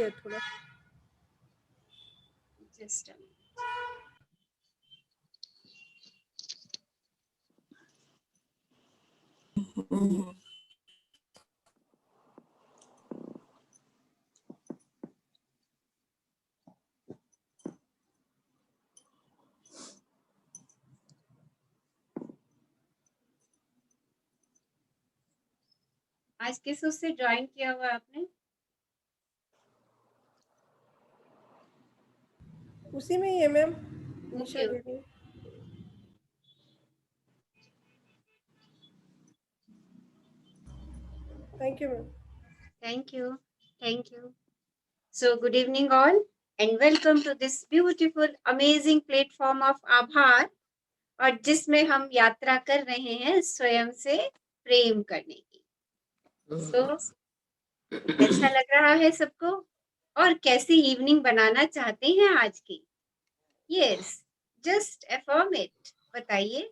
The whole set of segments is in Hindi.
है थोड़ा। जस्ट आज किस उससे ज्वाइन किया हुआ आपने? उसी में ही है मैम, निशा Okay. दीदी। Thank you ma'am. Thank you. Thank you. So good evening all and welcome to this beautiful amazing platform of आभार, और जिसमें हम यात्रा कर रहे हैं स्वयं से प्रेम करने की। So कैसा लग रहा है सबको, और कैसी इवनिंग बनाना चाहते हैं आज की? Yes, just affirm it. बताइए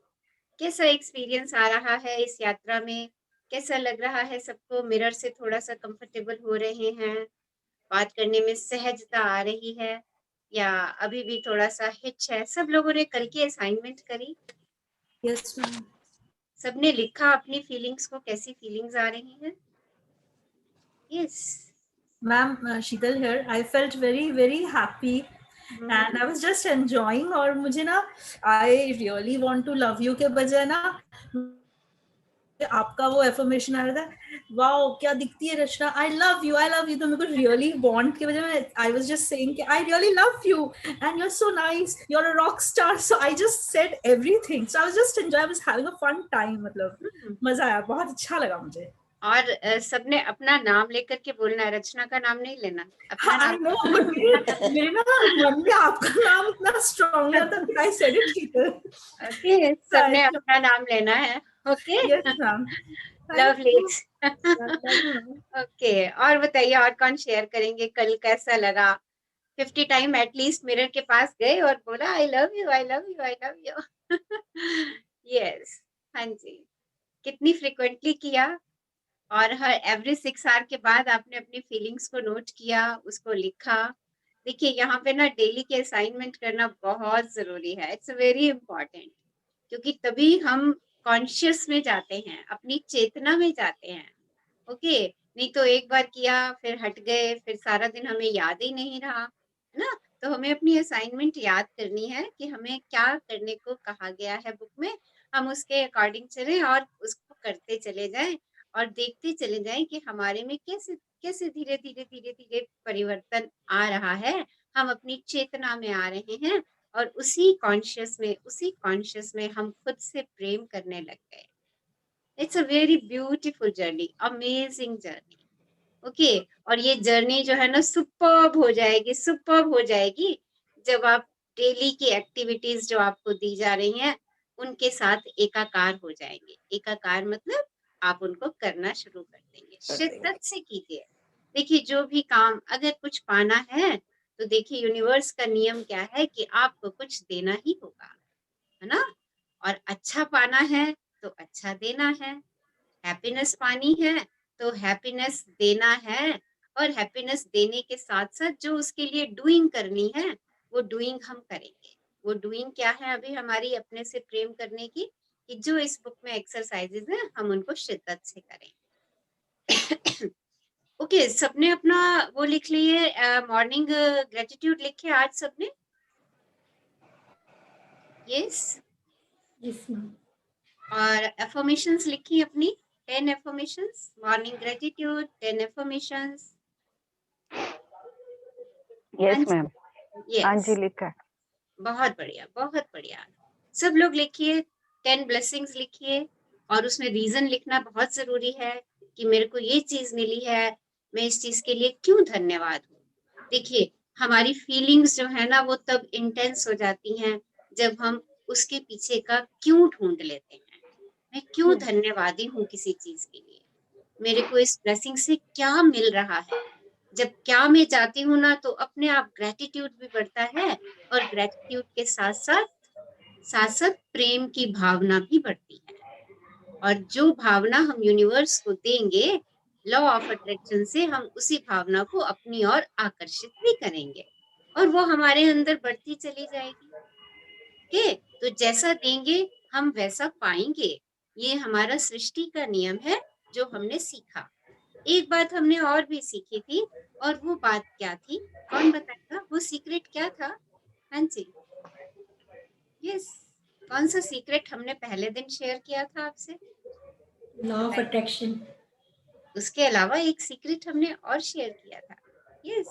कैसा एक्सपीरियंस आ रहा है इस यात्रा में, कैसा लग रहा है सबको? मिरर से थोड़ा सा कंफर्टेबल हो रहे हैं, बात करने में सहजता आ रही है, या अभी भी थोड़ा सा हिच है? सब लोगों ने कल की असाइनमेंट करी? Yes ma'am. सबने लिखा अपनी फीलिंग्स को, कैसी फीलिंग्स आ रही हैं? Yes ma'am, Sheetal here. I felt very very happy and I was just enjoying. और मुझे ना, I really want to love you के बजाय ना आपका वो एफर्मेशन आ रहा था, वाओ क्या दिखती है रचना, आई लव यू, तो मेरे को रियली बॉन्ड की वजह में आई वाज जस्ट सेइंग कि I really love you and you are so nice, you are a rock star. So I just said everything, so I was just enjoy, I was having a fun time. मतलब मजा आया, बहुत अच्छा लगा मुझे। और सबने अपना नाम लेकर के बोलना है, रचना का नाम नहीं लेना, अपना I नाम। know, but मेरे ना मन में आपका नाम इतना स्ट्रांग था कि I said it, Sheetal. Okay, सबने अपना नाम लेना है। Okay, Yes ma'am. Lovely. you. Okay, और बताइए, और कौन शेयर करेंगे? कल कैसा लगा? 50 टाइम एटलीस्ट मिरर के पास गए और बोला आई love you, I love you, I love you. Yes, हाँ जी। कितनी फ्रिक्वेंटली किया, और हर एवरी 6 आवर के बाद आपने अपनी फीलिंग्स को नोट किया, उसको लिखा। देखिए यहाँ पे ना डेली के असाइनमेंट करना बहुत जरूरी है, इट्स वेरी इंपॉर्टेंट, क्योंकि तभी हम कॉन्शियस में जाते हैं, अपनी चेतना में जाते हैं। ओके, नहीं तो एक बार किया फिर हट गए, फिर सारा दिन हमें याद ही नहीं रहा, है ना? तो हमें अपनी असाइनमेंट याद करनी है कि हमें क्या करने को कहा गया है बुक में, हम उसके अकॉर्डिंग चलें और उसको करते चले जाएं, और देखते चले जाएं कि हमारे में कैसे कैसे धीरे धीरे धीरे धीरे परिवर्तन आ रहा है, हम अपनी चेतना में आ रहे हैं, और उसी कॉन्शियस में हम खुद से प्रेम करने लग गए। It's a very beautiful journey, amazing journey. Okay, और ये जर्नी जो है ना सुपर्ब हो जाएगी, सुपर्ब हो जाएगी जब आप डेली की एक्टिविटीज जो आपको दी जा रही हैं उनके साथ एकाकार हो जाएंगे। एकाकार मतलब आप उनको करना शुरू कर देंगे, शिद्दत से कीजिए। देखिए जो भी काम, अगर कुछ पाना है तो देखिए यूनिवर्स का नियम क्या है कि आपको कुछ देना ही होगा, है ना? और अच्छा पाना है तो अच्छा देना है, हैप्पीनेस पानी है तो हैप्पीनेस देना है, और हैप्पीनेस देने के साथ साथ जो उसके लिए डूइंग करनी है वो डूइंग हम करेंगे। वो डूइंग क्या है अभी हमारी अपने से प्रेम करने की, कि जो इस बुक में एक्सरसाइजेज हैं हम उनको शिद्दत से करें। ओके, सबने अपना वो लिख लिए, मॉर्निंग ग्रेटिट्यूड लिखे आज सबने? Yes, Yes ma'am. और एफर्मेशंस लिखी अपनी, 10 affirmations, morning gratitude 10 affirmations. Yes ma'am, हाँ यस, जी लिखा है। बहुत बढ़िया, बहुत बढ़िया। सब लोग लिखिए, 10 ब्लेसिंग्स लिखिए, और उसमें रीजन लिखना बहुत जरूरी है कि मेरे को ये चीज मिली है, मैं इस चीज के लिए क्यों धन्यवाद हूँ। देखिए हमारी फीलिंग्स जो है ना वो तब इंटेंस हो जाती हैं जब हम उसके पीछे का क्यों ढूंढ लेते हैं। मैं क्यों धन्यवादी हूँ किसी चीज के लिए, मेरे को इस ब्लेसिंग से क्या मिल रहा है। जब क्या में जाती हूँ ना तो अपने आप ग्रेटिट्यूड भी बढ़ता है, और ग्रेटिट्यूड के साथ साथ प्रेम की भावना भी बढ़ती है। और जो भावना हम यूनिवर्स को देंगे लॉ ऑफ अट्रैक्शन से हम उसी भावना को अपनी ओर आकर्षित भी करेंगे और वो हमारे अंदर बढ़ती चली जाएगी। ओके, तो जैसा देंगे हम वैसा पाएंगे। ये हमारा सृष्टि का नियम है जो हमने सीखा। एक बात हमने और भी सीखी थी, और वो बात क्या थी? कौन बताएगा? वो सीक्रेट क्या था? हाँ जी, यस, कौन सा सीक्रेट हमने पहले दिन शेयर किया था आपसे? Law of attraction. उसके अलावा एक सीक्रेट हमने और शेयर किया था। यस,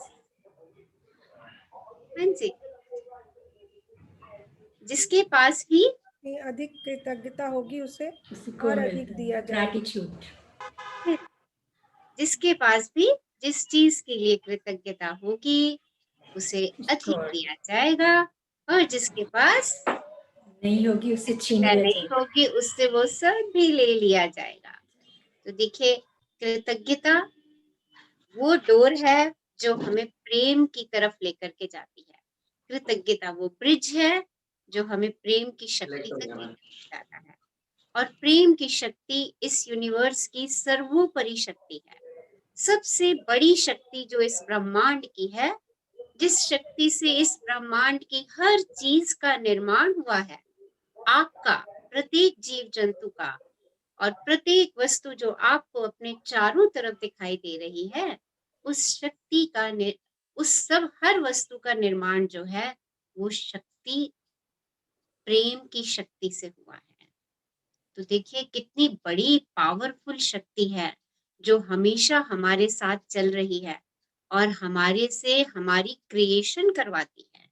हाँ जी, जिसके पास भी अधिक कृतज्ञता होगी उसे उसको और मिलता अधिक है दिया जाएगा। ग्रैटिट्यूड। जिसके पास भी जिस चीज के लिए कृतज्ञता होगी उसे अधिक उसको दिया जाएगा, और जिसके पास नहीं होगी उससे छीन कृतज्ञता लिया नहीं जाएगा। होगी उससे वो सब भी ले लिया जाएगा। तो देखिए, कृतज्ञता वो डोर है जो हमें प्रेम की तरफ लेकर के जाती है। कृतज्ञता वो ब्रिज है जो हमें प्रेम की शक्ति तक लेकर जाता है। और प्रेम की शक्ति इस यूनिवर्स की सर्वोपरि शक्ति है, सबसे बड़ी शक्ति जो इस ब्रह्मांड की है, जिस शक्ति से इस ब्रह्मांड की हर चीज का निर्माण हुआ है, आपका, प्रत्येक जीव जंतु का, और प्रत्येक वस्तु जो आपको अपने चारों तरफ दिखाई दे रही है, उस शक्ति का उस सब हर वस्तु का निर्माण जो है वो शक्ति प्रेम की शक्ति से हुआ है। तो देखिए कितनी बड़ी पावरफुल शक्ति है जो हमेशा हमारे साथ चल रही है और हमारे से हमारी क्रिएशन करवाती है।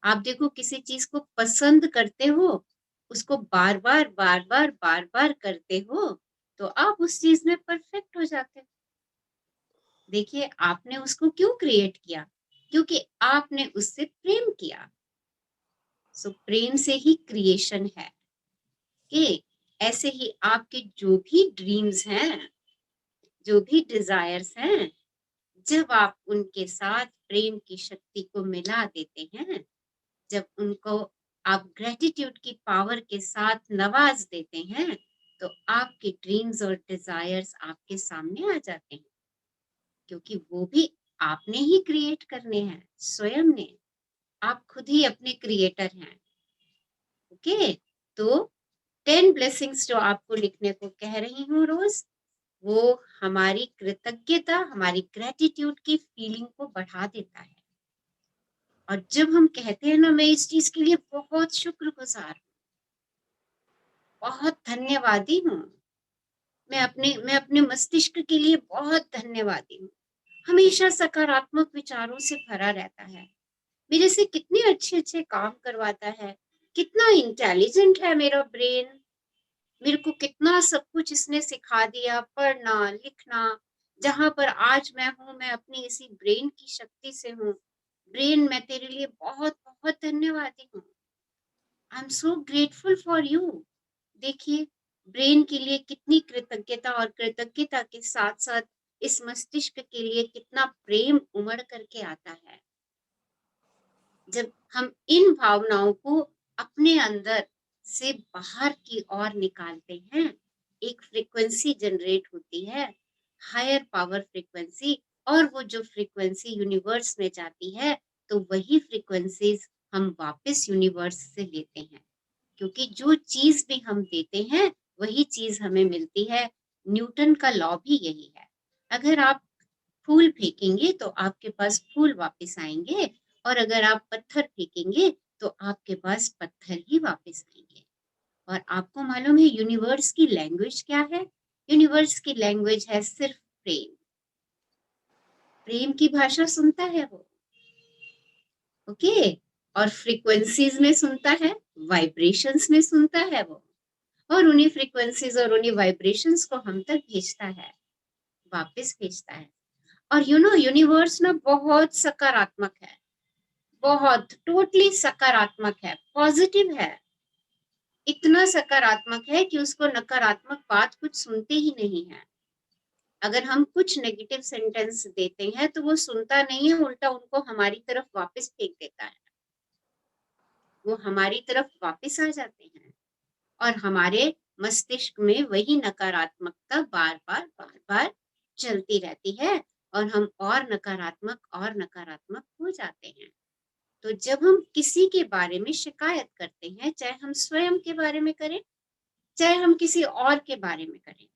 आप देखो, किसी चीज को पसंद करते हो, उसको बार बार बार बार बार बार करते हो, तो आप उस चीज में परफेक्ट हो जाते हो। देखिए, आपने उसको क्यों क्रिएट किया? क्योंकि आपने उससे प्रेम किया। सो प्रेम से ही क्रिएशन है। कि ऐसे ही आपके जो भी ड्रीम्स हैं, जो भी डिजायर्स हैं, जब आप उनके साथ प्रेम की शक्ति को मिला देते हैं, जब उनको आप ग्रेटिट्यूड की पावर के साथ नवाज देते हैं, तो आपके ड्रीम्स और डिजायर्स आपके सामने आ जाते हैं, क्योंकि वो भी आपने ही क्रिएट करने हैं, स्वयं ने। आप खुद ही अपने क्रिएटर हैं। ओके, तो 10 ब्लेसिंग्स जो आपको लिखने को कह रही हूँ रोज, वो हमारी कृतज्ञता, हमारी ग्रेटिट्यूड की फीलिंग को बढ़ा देता है। और जब हम कहते हैं ना, मैं इस चीज के लिए बहुत शुक्रगुजार हूँ, बहुत धन्यवादी हूँ, मैं अपने मस्तिष्क के लिए बहुत धन्यवादी हूँ, हमेशा सकारात्मक विचारों से भरा रहता है, मेरे से कितने अच्छे अच्छे काम करवाता है, कितना इंटेलिजेंट है मेरा ब्रेन, मेरे को कितना सब कुछ इसने सिखा दिया, पढ़ना लिखना। जहां पर आज मैं हूँ, मैं अपनी इसी ब्रेन की शक्ति से हूँ। ब्रेन, मैं तेरे लिए बहुत बहुत धन्यवादी हूँ। I am so grateful for you. देखिए, ब्रेन के लिए कितनी कृतज्ञता, और कृतज्ञता के साथ साथ इस मस्तिष्क के लिए कितना प्रेम उमड़ करके आता है। जब हम इन भावनाओं को अपने अंदर से बाहर की ओर निकालते हैं, एक फ्रीक्वेंसी जनरेट होती है, हायर पावर फ्रीक्वेंसी, और वो जो फ्रीक्वेंसी यूनिवर्स में जाती है, तो वही फ्रीक्वेंसीज हम वापस यूनिवर्स से लेते हैं, क्योंकि जो चीज भी हम देते हैं वही चीज हमें मिलती है। न्यूटन का लॉ भी यही है। अगर आप फूल फेंकेंगे तो आपके पास फूल वापस आएंगे, और अगर आप पत्थर फेंकेंगे तो आपके पास पत्थर ही वापस आएंगे। और आपको मालूम है यूनिवर्स की लैंग्वेज क्या है? यूनिवर्स की लैंग्वेज है सिर्फ प्रेम। प्रेम की भाषा सुनता है वो। ओके, और फ्रीक्वेंसीज में सुनता है, वाइब्रेशंस में सुनता है वो, और उन्हीं फ्रीक्वेंसीज और उन्हीं वाइब्रेशंस को हम तक भेजता है, वापस भेजता है। और यूनिवर्स ना बहुत सकारात्मक है, बहुत टोटली सकारात्मक है, पॉजिटिव है। इतना सकारात्मक है कि उसको नकारात्मक बात कुछ सुनते ही नहीं है। अगर हम कुछ नेगेटिव सेंटेंस देते हैं तो वो सुनता नहीं है, उल्टा उनको हमारी तरफ वापस फेंक देता है। वो हमारी तरफ वापस आ जाते हैं, और हमारे मस्तिष्क में वही नकारात्मकता बार बार बार बार चलती रहती है और हम और नकारात्मक हो जाते हैं। तो जब हम किसी के बारे में शिकायत करते हैं, चाहे हम स्वयं के बारे में करें, चाहे हम किसी और के बारे में करें,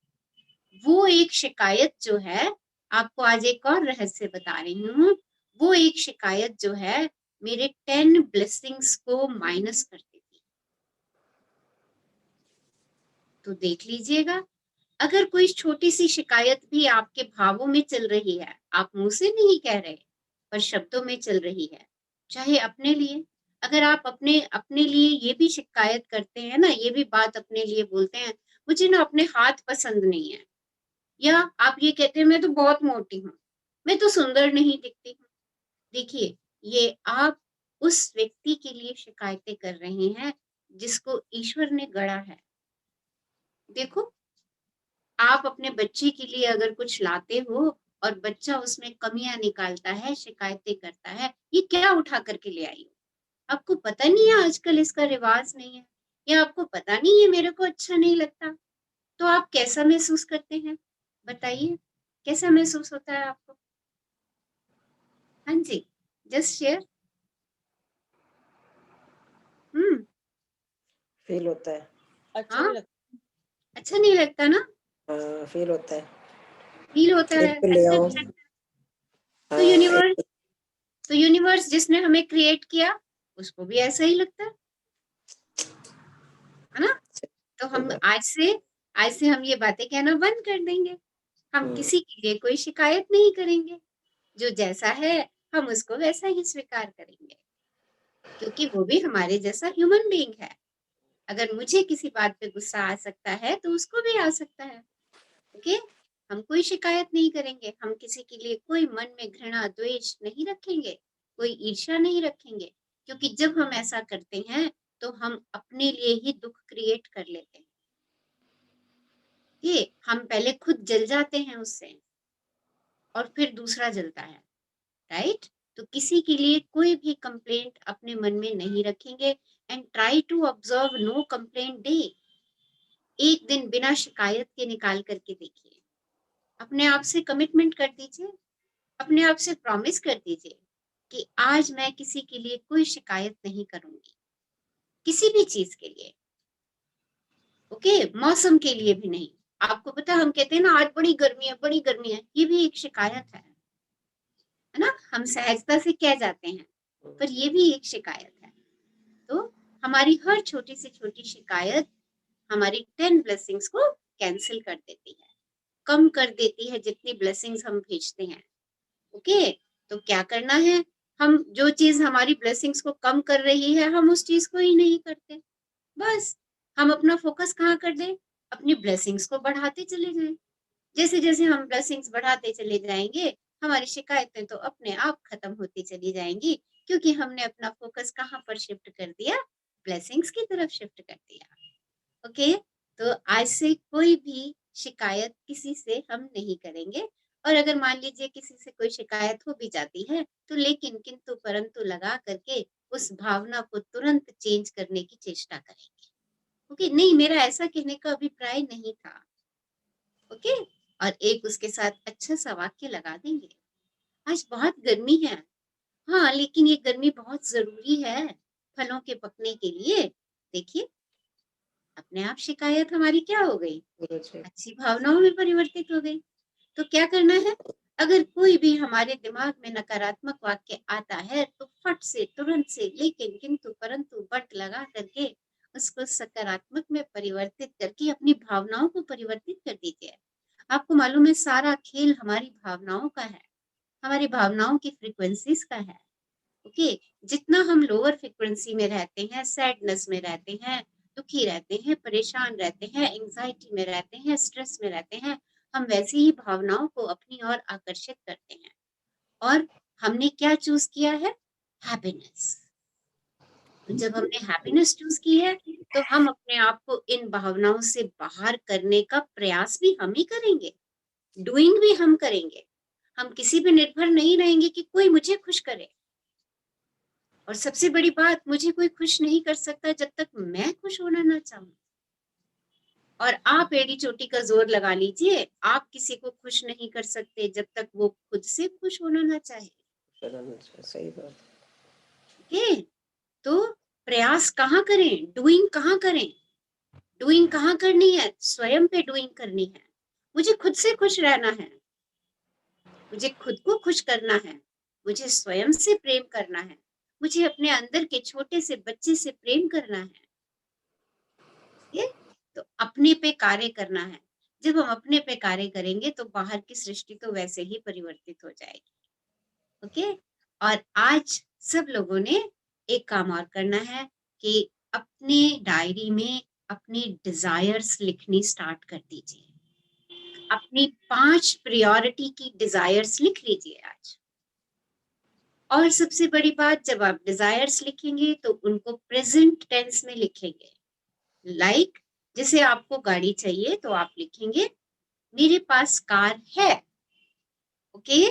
वो एक शिकायत जो है, आपको आज एक और रहस्य बता रही हूँ, वो एक शिकायत जो है मेरे 10 ब्लेसिंग्स को माइनस कर देती। तो देख लीजिएगा, अगर कोई छोटी सी शिकायत भी आपके भावों में चल रही है, आप मुंह से नहीं कह रहे पर शब्दों में चल रही है, चाहे अपने लिए, अगर आप अपने अपने लिए ये भी शिकायत करते हैं ना, ये भी बात अपने लिए बोलते हैं, मुझे ना अपने हाथ पसंद नहीं है, या आप ये कहते हैं मैं तो बहुत मोटी हूँ, मैं तो सुंदर नहीं दिखती हूँ, देखिए ये आप उस व्यक्ति के लिए शिकायतें कर रहे हैं जिसको ईश्वर ने गढ़ा है। देखो, आप अपने बच्चे के लिए अगर कुछ लाते हो और बच्चा उसमें कमियां निकालता है, शिकायतें करता है, ये क्या उठा करके ले आई हो? आपको पता नहीं है आजकल इसका रिवाज नहीं है, या आपको पता नहीं है मेरे को अच्छा नहीं लगता, तो आप कैसा महसूस करते हैं? बताइए, कैसा महसूस होता है आपको? हाँ जी, जस्ट शेयर। फील होता है। अच्छा हाँ, नहीं लगता। अच्छा नहीं लगता ना? फील होता है। फील होता है। एक तो ले अच्छा आओ। अच्छा। तो यूनिवर्स जिसने हमें क्रिएट किया उसको भी ऐसा ही लगता है ना? तो हम आज से हम ये बातें कहना बंद कर देंगे। हम किसी के लिए कोई शिकायत नहीं करेंगे, जो जैसा है हम उसको वैसा ही स्वीकार करेंगे, क्योंकि वो भी हमारे जैसा ह्यूमन बीइंग है। अगर मुझे किसी बात पे गुस्सा आ सकता है तो उसको भी आ सकता है। ओके, हम कोई शिकायत नहीं करेंगे, हम किसी के लिए कोई मन में घृणा द्वेष नहीं रखेंगे, कोई ईर्ष्या नहीं रखेंगे, क्योंकि जब हम ऐसा करते हैं तो हम अपने लिए ही दुख क्रिएट कर लेते हैं। ये हम पहले खुद जल जाते हैं उससे और फिर दूसरा जलता है, राइट? तो किसी के लिए कोई भी कंप्लेंट अपने मन में नहीं रखेंगे and try to observe no complaint day. एक दिन बिना शिकायत के निकाल करके देखिए, अपने आप से कमिटमेंट कर दीजिए, अपने आप से प्रॉमिस कर दीजिए कि आज मैं किसी के लिए कोई शिकायत नहीं करूंगी, किसी भी चीज के लिए। ओके, मौसम के लिए भी नहीं। आपको पता, हम कहते हैं ना आज बड़ी गर्मी है, बड़ी गर्मी है, ये भी एक शिकायत है ना? हम सहजता से कह जाते हैं, पर ये भी एक शिकायत है। तो हमारी हर छोटी से छोटी शिकायत हमारी 10 ब्लेसिंग्स को कैंसिल कर देती है, कम कर देती है जितनी ब्लेसिंग्स हम भेजते हैं। ओके, तो क्या करना है, हम जो चीज हमारी ब्लेसिंग्स को कम कर रही है हम उस चीज को ही नहीं करते। बस हम अपना फोकस कहाँ कर दें, अपनी ब्लेसिंग्स को बढ़ाते चले जाएं। जैसे जैसे हम ब्लेसिंग्स बढ़ाते चले जाएंगे, हमारी शिकायतें तो अपने आप खत्म होती चली जाएंगी, क्योंकि हमने अपना फोकस कहाँ पर शिफ्ट कर दिया, ब्लेसिंग्स की तरफ शिफ्ट कर दिया। ओके, तो आज से कोई भी शिकायत किसी से हम नहीं करेंगे, और अगर मान लीजिए किसी से कोई शिकायत हो भी जाती है तो लेकिन किंतु परंतु लगा करके उस भावना को तुरंत चेंज करने की चेष्टा करेंगे। ओके, नहीं मेरा ऐसा कहने का अभिप्राय नहीं था। ओके, और एक उसके साथ अच्छा सा वाक्य लगा देंगे, आज बहुत गर्मी है, हाँ लेकिन ये गर्मी बहुत जरूरी है फलों के पकने के लिए। देखिए, अपने आप शिकायत हमारी क्या हो गई, अच्छी भावनाओं में परिवर्तित हो गई। तो क्या करना है, अगर कोई भी हमारे दिमाग में नकारात्मक वाक्य आता है तो फट से तुरंत से लेकिन किंतु परंतु बट लगा करके उसको सकारात्मक में परिवर्तित करके अपनी भावनाओं को परिवर्तित कर दीजिए। आपको मालूम है सारा खेल हमारी भावनाओं का है, हमारी भावनाओं की फ्रीक्वेंसीज का है। ओके, जितना हम लोअर फ्रीक्वेंसी में रहते हैं, सैडनेस में रहते हैं, दुखी रहते हैं, परेशान रहते हैं, एंजाइटी में रहते हैं, स्ट्रेस में रहते हैं, हम वैसी ही भावनाओं को अपनी ओर आकर्षित करते हैं। और हमने क्या चूज किया है, हैप्पीनेस। तो जब हमने हैप्पीनेस चूज की है तो हम अपने आप को इन भावनाओं से बाहर करने का प्रयास भी हम ही करेंगे, डूइंग भी हम करेंगे। हम किसी पे निर्भर नहीं रहेंगे कि कोई मुझे खुश करे। और सबसे बड़ी बात, मुझे कोई खुश नहीं कर सकता जब तक मैं खुश होना ना चाहूं। और आप एड़ी चोटी का जोर लगा लीजिए, आप किसी को खुश नहीं कर सकते जब तक वो खुद से खुश होना ना चाहे। सही बात। ओके, तो प्रयास कहाँ करें, डूइंग कहाँ करें? डूइंग कहाँ करनी है? स्वयं पे डूइंग करनी है। मुझे खुद से खुश रहना है, मुझे खुद को खुश करना है, मुझे स्वयं से प्रेम करना है, मुझे अपने अंदर के छोटे से बच्चे से प्रेम करना है। ये तो अपने पे कार्य करना है। जब हम अपने पे कार्य करेंगे तो बाहर की सृष्टि तो वैसे ही परिवर्तित हो जाएगी। ओके, और आज सब लोगों ने एक काम और करना है कि अपने डायरी में अपनी डिजायर्स लिखनी स्टार्ट कर दीजिए। अपनी 5 प्रायोरिटी की डिजायर्स लिख लीजिए आज। और सबसे बड़ी बात, जब आप डिजायर्स लिखेंगे तो उनको प्रेजेंट टेंस में लिखेंगे। लाइक जैसे आपको गाड़ी चाहिए तो आप लिखेंगे मेरे पास कार है। ओके,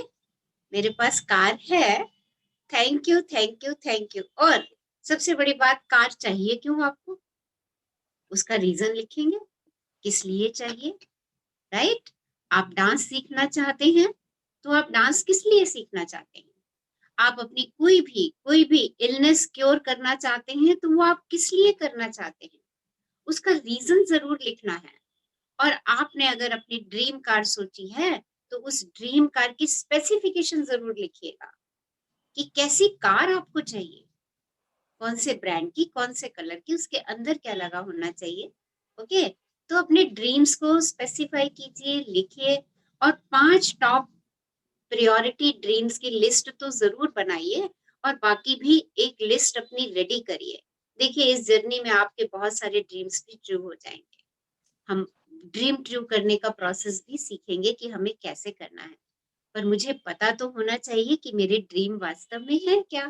मेरे पास कार है, thank you thank you thank you. और सबसे बड़ी बात, कार चाहिए क्यों आपको, उसका रीजन लिखेंगे, किस लिए चाहिए। राइट, आप डांस सीखना चाहते हैं तो आप डांस किस लिए सीखना चाहते हैं। आप अपनी कोई भी इलनेस क्योर करना चाहते हैं तो वो आप किस लिए करना चाहते हैं, उसका रीजन जरूर लिखना है। और आपने अगर अपनी ड्रीम कार सोची है तो उस ड्रीम कार की स्पेसिफिकेशन जरूर लिखिएगा कि कैसी कार आपको चाहिए, कौन से ब्रांड की, कौन से कलर की, उसके अंदर क्या लगा होना चाहिए। ओके, तो अपने ड्रीम्स को स्पेसिफाई कीजिए, लिखिए, और 5 टॉप प्रायोरिटी ड्रीम्स की लिस्ट तो जरूर बनाइए, और बाकी भी एक लिस्ट अपनी रेडी करिए। देखिए, इस जर्नी में आपके बहुत सारे ड्रीम्स भी ट्रू हो जाएंगे। हम ड्रीम ट्रू करने का प्रोसेस भी सीखेंगे कि हमें कैसे करना है। पर मुझे पता तो होना चाहिए कि मेरे ड्रीम वास्तव में है क्या,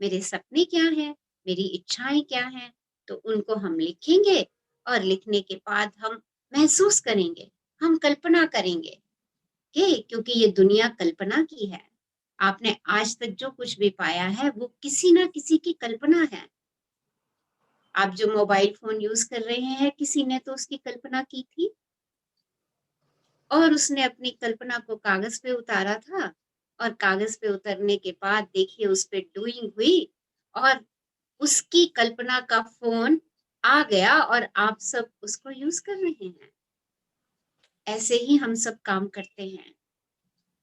मेरे सपने क्या हैं, मेरी इच्छाएं क्या हैं। तो उनको हम लिखेंगे, और लिखने के बाद हम महसूस करेंगे, हम कल्पना करेंगे क्योंकि ये दुनिया कल्पना की है। आपने आज तक जो कुछ भी पाया है वो किसी ना किसी की कल्पना है। आप जो मोबाइल फोन यूज कर रहे हैं, किसी ने तो उसकी कल्पना की थी, और उसने अपनी कल्पना को कागज पे उतारा था, और कागज पे उतरने के बाद देखिए उस पे डूइंग हुई, और उसकी कल्पना का फोन आ गया, और आप सब उसको यूज कर रहे हैं। ऐसे ही हम सब काम करते हैं,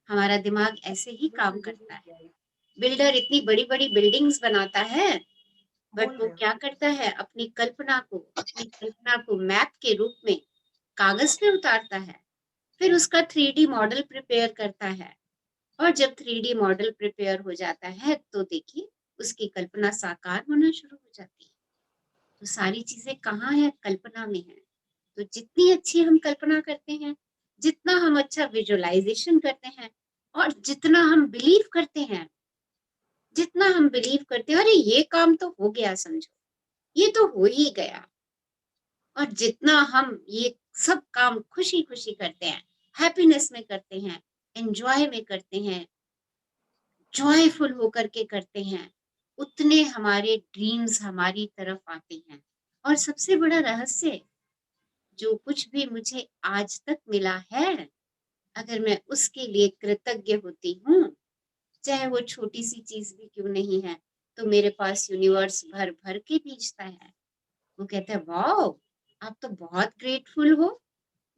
हमारा दिमाग ऐसे ही काम करता है। बिल्डर इतनी बड़ी बड़ी बिल्डिंग्स बनाता है, बट वो क्या करता है, अपनी कल्पना को मैप के रूप में कागज पे उतारता है, फिर उसका 3D मॉडल प्रिपेयर करता है, और जब 3D मॉडल प्रिपेयर हो जाता है तो देखिए उसकी कल्पना साकार होना शुरू हो जाती है। तो सारी चीजें कहाँ है, कल्पना में है। तो जितनी अच्छी हम कल्पना करते हैं, जितना हम अच्छा विजुअलाइजेशन करते हैं, और जितना हम बिलीव करते हैं, अरे ये काम तो हो गया, समझो ये तो हो ही गया, और जितना हम ये सब काम खुशी खुशी करते हैं, हैप्पीनेस में करते हैं, एंजॉय में करते हैं, जॉयफुल होकर के करते हैं, उतने हमारे ड्रीम्स हमारी तरफ आते हैं। और सबसे बड़ा रहस्य, जो कुछ भी मुझे आज तक मिला है, अगर मैं उसके लिए कृतज्ञ होती हूँ, चाहे वो छोटी सी चीज भी क्यों नहीं है, तो मेरे पास यूनिवर्स भर भर के भेजता है। वो कहता है वाओ, आप तो बहुत ग्रेटफुल हो।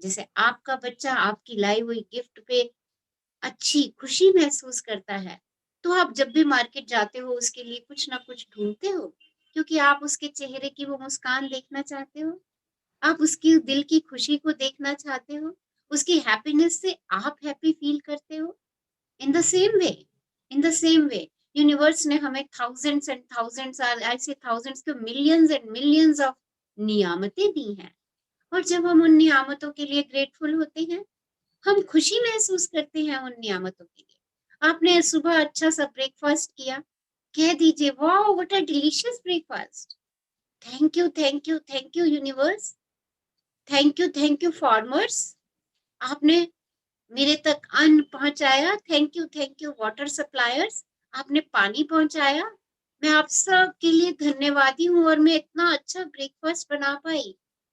जैसे आपका बच्चा आपकी लाई हुई गिफ्ट पे अच्छी खुशी महसूस करता है, तो आप जब भी मार्केट जाते हो उसके लिए कुछ ना कुछ ढूंढते हो, क्योंकि आप उसके चेहरे की वो मुस्कान देखना चाहते हो, आप उसकी दिल की खुशी को देखना चाहते हो, उसकी हैप्पीनेस से आप हैप्पी फील करते हो। In the same way, universe ने हमें थाउजेंड्स एंड थाउजेंड्स, ऐसे थाउजेंड्स के मिलियंस एंड मिलियंस ऑफ नियामतें दी हैं, और जब हम उन नियामतों के लिए ग्रेटफुल होते हैं, हम खुशी महसूस करते हैं उन नियामतों के लिए। आपने सुबह अच्छा सा ब्रेकफास्ट किया, कह दीजिए wow what a delicious breakfast, thank you universe, thank you farmers, आपने मेरे तक अन्न पहुंचाया, थैंक यू वाटर सप्लायर्स, आपने पानी पहुंचाया, मैं आप सब के लिए धन्यवादी हूँ, और मैं इतना अच्छा ब्रेकफास्ट बना पाई।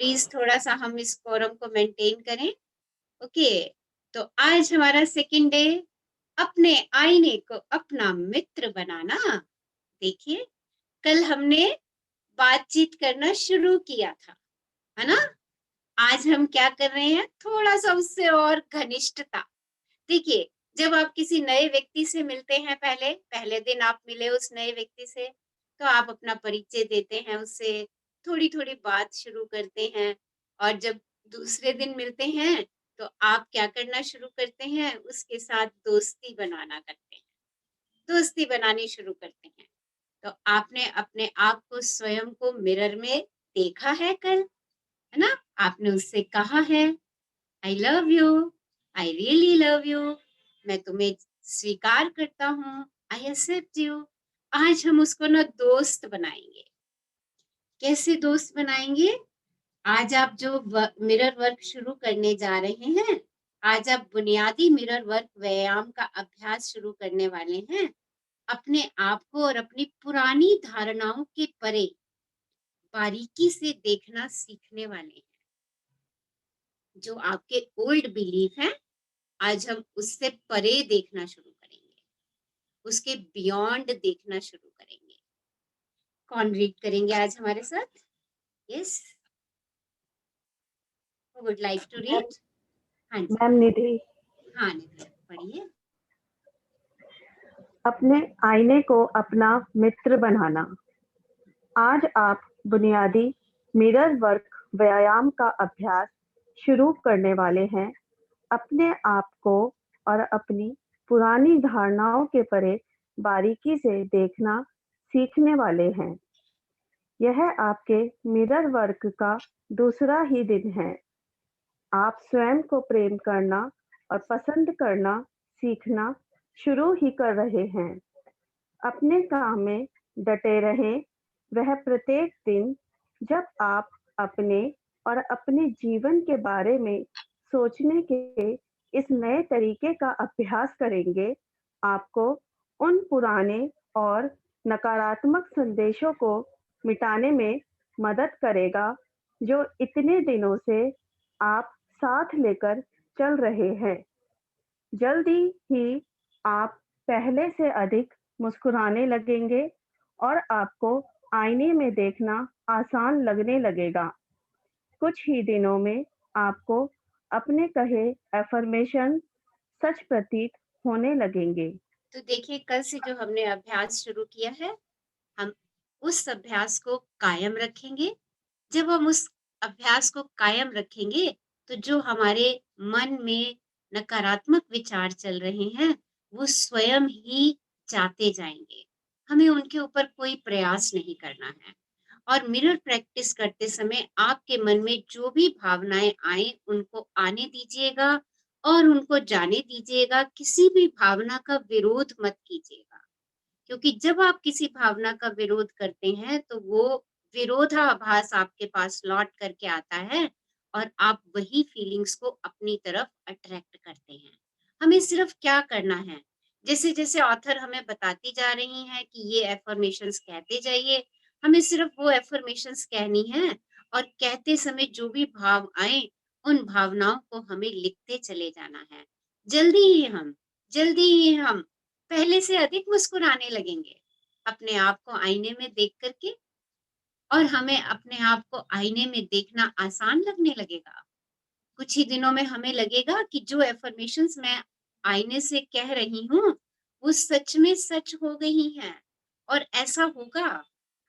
प्लीज थोड़ा सा हम इस कोरम को मेंटेन करें। ओके, तो आज हमारा सेकंड डे, अपने आईने को अपना मित्र बनाना। देखिए, कल हमने बातचीत करना शुरू किया था, है ना? आज हम क्या कर रहे हैं, थोड़ा सा उससे और घनिष्ठता। देखिए, जब आप किसी नए व्यक्ति से मिलते हैं, पहले दिन आप मिले उस नए व्यक्ति से, तो आप अपना परिचय देते हैं, उससे थोड़ी थोड़ी बात शुरू करते हैं। और जब दूसरे दिन मिलते हैं तो आप क्या करना शुरू करते हैं, उसके साथ दोस्ती बनाना करते हैं, दोस्ती बनानी शुरू करते हैं। तो आपने अपने आप को, स्वयं को मिरर में देखा है कल, है ना? आपने उससे कहा है आई love you, I really love you, मैं तुम्हें स्वीकार करता हूँ, आई एक्सेप्ट यू। आज हम उसको ना दोस्त बनाएंगे। कैसे दोस्त बनाएंगे? आज आप जो मिरर वर्क शुरू करने जा रहे हैं, आज आप बुनियादी मिरर वर्क व्यायाम का अभ्यास शुरू करने वाले हैं। अपने आप को और अपनी पुरानी धारणाओं के परे बारीकी से देखना सीखने वाले हैं। जो आपके ओल्ड बिलीफ हैं, आज हम उससे परे देखना शुरू करेंगे, उसके बियॉन्ड देखना शुरू करेंगे। कौन रीड करेंगे आज हमारे साथ? Yes, would like to read? हाँ जी, मैम निधि। हाँ निधि, पढ़िए। अपने आईने को अपना मित्र बनाना। आज आप बुनियादी मिरर वर्क व्यायाम का अभ्यास शुरू करने वाले हैं। अपने आप को और अपनी पुरानी धारणाओं के परे बारीकी से देखना सीखने वाले हैं। यह आपके मिरर वर्क का दूसरा ही दिन है। आप स्वयं को प्रेम करना और पसंद करना सीखना शुरू ही कर रहे हैं। अपने काम में डटे रहें। वह प्रत्येक दिन जब आप अपने और अपने जीवन के बारे में सोचने के इस नए तरीके का अभ्यास करेंगे, आपको उन पुराने और नकारात्मक संदेशों को मिटाने में मदद करेगा जो इतने दिनों से आप साथ लेकर चल रहे हैं। जल्दी ही आप पहले से अधिक मुस्कुराने लगेंगे और आपको आईने में देखना आसान लगने लगेगा। कुछ ही दिनों में आपको अपने कहे एफर्मेशन सच प्रतीत होने लगेंगे। तो देखिए, कल से जो हमने अभ्यास शुरू किया है, हम उस अभ्यास को कायम रखेंगे। जब हम उस अभ्यास को कायम रखेंगे, तो जो हमारे मन में नकारात्मक विचार चल रहे हैं, वो स्वयं ही जाते जाएंगे। हमें उनके ऊपर कोई प्रयास नहीं करना है। और मिरर प्रैक्टिस करते समय आपके मन में जो भी भावनाएं आए, उनको आने दीजिएगा और उनको जाने दीजिएगा। किसी भी भावना का विरोध मत कीजिएगा, क्योंकि जब आप किसी भावना का विरोध करते हैं तो वो विरोधाभास आपके पास लौट करके आता है और आप वही फीलिंग्स को अपनी तरफ अट्रैक्ट करते हैं। हमें सिर्फ क्या करना है, जैसे जैसे ऑथर हमें बताती जा रही हैं कि ये एफर्मेशंस कहते जाइए, हमें सिर्फ वो एफर्मेशंस कहनी है और कहते समय जो भी भाव आए, उन भावनाओं को हमें लिखते चले जाना है। जल्दी ही हम पहले से अधिक मुस्कुराने लगेंगे अपने आप को आईने में देख करके, और हमें अपने आप को आईने में देखना आसान लगने लगेगा। कुछ ही दिनों में हमें लगेगा कि जो एफर्मेशंस मैं आईने से कह रही हूँ, वो सच में सच हो गई हैं। और ऐसा होगा,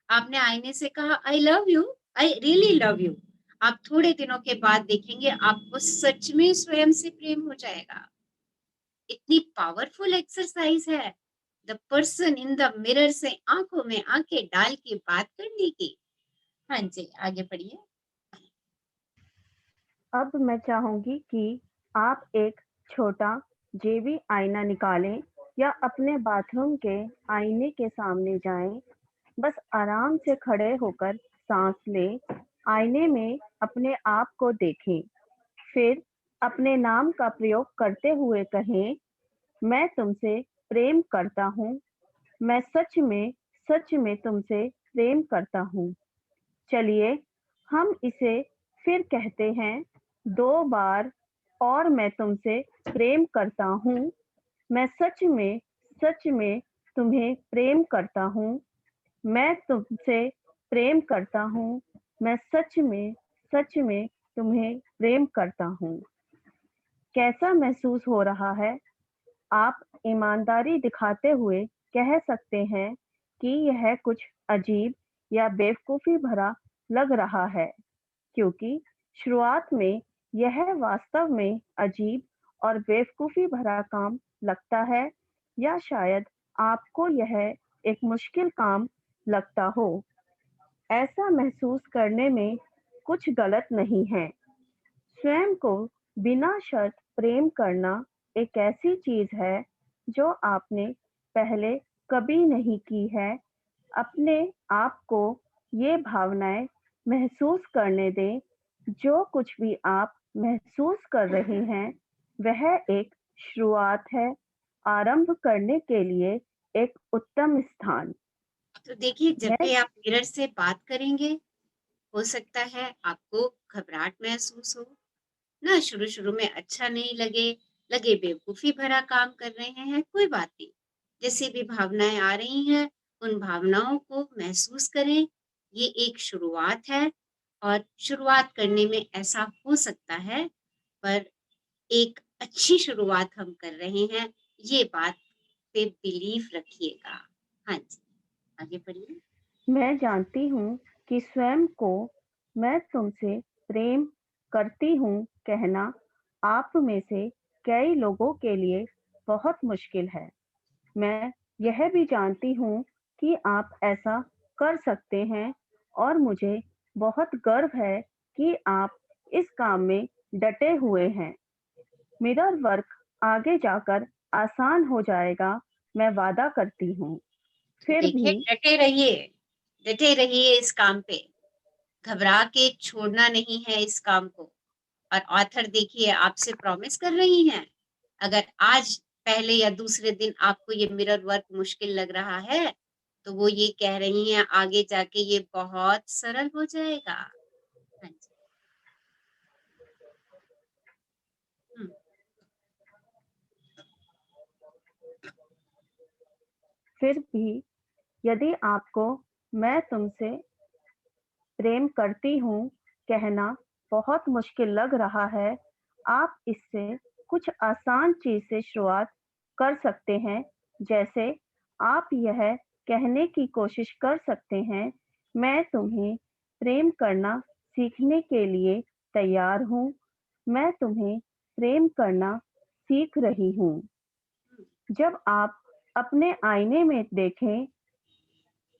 आपने आईने से कहा आई love you, I really love you, आप थोड़े दिनों के बाद देखेंगे आपको सच में स्वयं से प्रेम हो जाएगा। इतनी पावरफुल एक्सरसाइज है the person in the mirror से आंखों में आंखें डाल के बात करने की। हाँ जी, आगे पढ़िए। अब मैं चाहूंगी कि आप एक छोटा जेबी आईना निकालें या अपने बाथरूम के आईने के सामने जाएं। बस आराम से खड़े होकर सांस लें, आईने में अपने आप को देखें, फिर अपने नाम का प्रयोग करते हुए कहें, मैं तुमसे प्रेम करता हूँ, मैं सच में तुमसे प्रेम करता हूँ। चलिए हम इसे फिर कहते हैं 2 बार और मैं तुमसे प्रेम करता हूँ, मैं सच में तुम्हें प्रेम करता हूँ, मैं तुमसे प्रेम करता हूँ, मैं सच में तुम्हें प्रेम करता हूँ। कैसा महसूस हो रहा है? आप ईमानदारी दिखाते हुए कह सकते हैं कि यह कुछ अजीब या बेवकूफ़ी भरा लग रहा है, क्योंकि शुरुआत में यह वास्तव में अजीब और बेवकूफ़ी भरा काम लगता है, या शायद आपको यह एक मुश्किल काम लगता हो। ऐसा महसूस करने में कुछ गलत नहीं है। स्वयं को बिना शर्त प्रेम करना एक ऐसी चीज है जो आपने पहले कभी नहीं की है। अपने आप को ये भावनाएं महसूस करने दें। जो कुछ भी आप महसूस कर रहे हैं वह एक शुरुआत है, आरंभ करने के लिए एक उत्तम स्थान। तो देखिए, जब मैं भी आप मिरर से बात करेंगे, हो सकता है आपको घबराहट महसूस हो ना, शुरू में अच्छा नहीं लगे बेवकूफी भरा काम कर रहे हैं, कोई बात नहीं। जैसे भी भावनाएं आ रही हैं, उन भावनाओं को महसूस करें। ये एक शुरुआत है, और शुरुआत करने में ऐसा हो सकता है, पर एक अच्छी शुरुआत हम कर रहे हैं, ये बात पे बिलीव रखिएगा। हाँ जी, आगे बढ़िए। मैं जानती हूँ कि स्वयं को मैं तुमसे प्रेम करती हूँ कहना आप में से कई लोगों के लिए बहुत मुश्किल है। मैं यह भी जानती हूँ कि आप ऐसा कर सकते हैं, और मुझे बहुत गर्व है कि आप इस काम में डटे हुए हैं। मिरर वर्क आगे जाकर आसान हो जाएगा, मैं वादा करती हूँ। तो फिर देखिए, भी डटे रहिए इस काम पे, घबरा के छोड़ना नहीं है इस काम को। और ऑथर देखिए आपसे प्रॉमिस कर रही हैं, अगर आज पहले या दूसरे दिन आपको ये मिरर वर्क मुश्किल लग रहा है, तो वो ये कह रही हैं आगे जाके ये बहुत सरल हो जाएगा। हाँ जी। फिर भी यदि आपको मैं तुमसे प्रेम करती हूँ कहना बहुत मुश्किल लग रहा है, आप इससे कुछ आसान चीज से शुरुआत कर सकते हैं। जैसे आप यह कहने की कोशिश कर सकते हैं, मैं तुम्हें प्रेम करना सीखने के लिए तैयार हूँ, मैं तुम्हें प्रेम करना सीख रही हूँ। जब आप अपने आईने में देखें,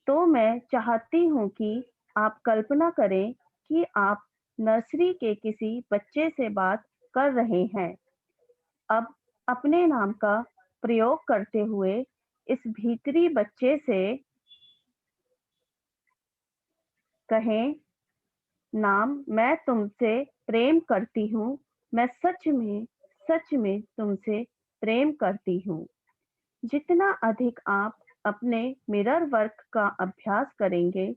तो मैं चाहती हूँ कि आप कल्पना करें कि आप नर्सरी के किसी बच्चे से बात कर रहे हैं। अब अपने नाम का प्रयोग करते हुए इस भीतरी बच्चे से कहें, नाम, मैं तुमसे प्रेम करती हूँ, मैं सच में तुमसे प्रेम करती हूँ। जितना अधिक आप अपने मिरर वर्क का अभ्यास करेंगे,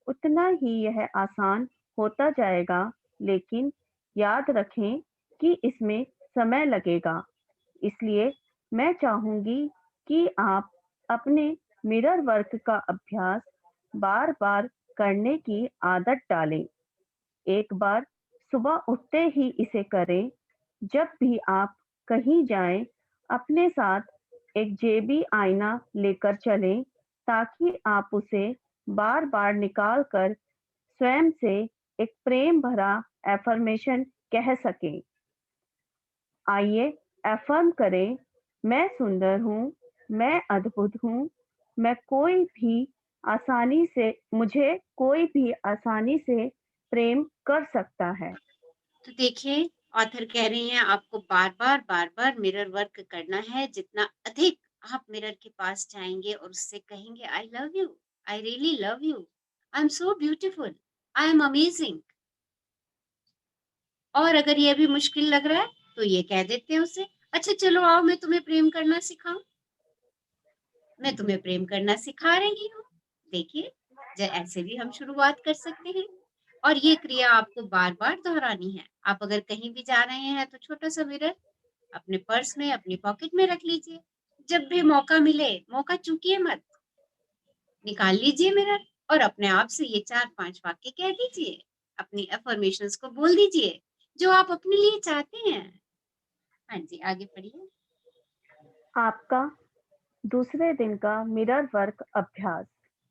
उतना ही यह आसान होता जाएगा, लेकिन याद रखें कि इसमें समय लगेगा। इसलिए मैं चाहूंगी कि आप अपने मिरर वर्क का अभ्यास बार-बार करने की आदत डालें। एक बार सुबह उठते ही इसे करें। जब भी आप कहीं जाएं, अपने साथ एक जेबी आईना लेकर चलें, ताकि आप उसे बार-बार निकाल कर स्वयं से एक प्रेम भरा एफर्मेशन कह सकें। आइए एफर्म करें, मैं सुंदर हूँ, मैं अद्भुत हूँ, मुझे कोई भी आसानी से प्रेम कर सकता है। तो देखिए, ऑथर कह रही हैं आपको बार-बार मिरर वर्क करना है। जितना अधिक आप मिरर के पास जाएँगे और उससे कहेंगे आई love you, I really love you, I am so beautiful, I am amazing. और अगर ये भी मुश्किल लग रहा है, तो ये कह देते हैं उसे, अच्छा चलो आओ मैं तुम्हें प्रेम करना सिखाऊँ। मैं तुम्हें प्रेम करना सिखा रही हूँ। देखिए, ऐसे भी हम शुरुआत कर सकते हैं। और ये क्रिया आपको बार बार दोहरानी है। आप अगर कहीं भी जा रहे हैं तो छोटा सा मिरर अपने पर्स में, अपनी पॉकेट में रख लीजिए। जब भी मौका मिले, मौका चूकिए मत, निकाल लीजिए मिरर और अपने आप से ये 4-5 वाक्य कह दीजिए, अपनी अफर्मेशंस को बोल दीजिए जो आप अपने लिए चाहते हैं। हाँ जी, आगे पढ़िए। आपका दूसरे दिन का मिरर वर्क अभ्यास।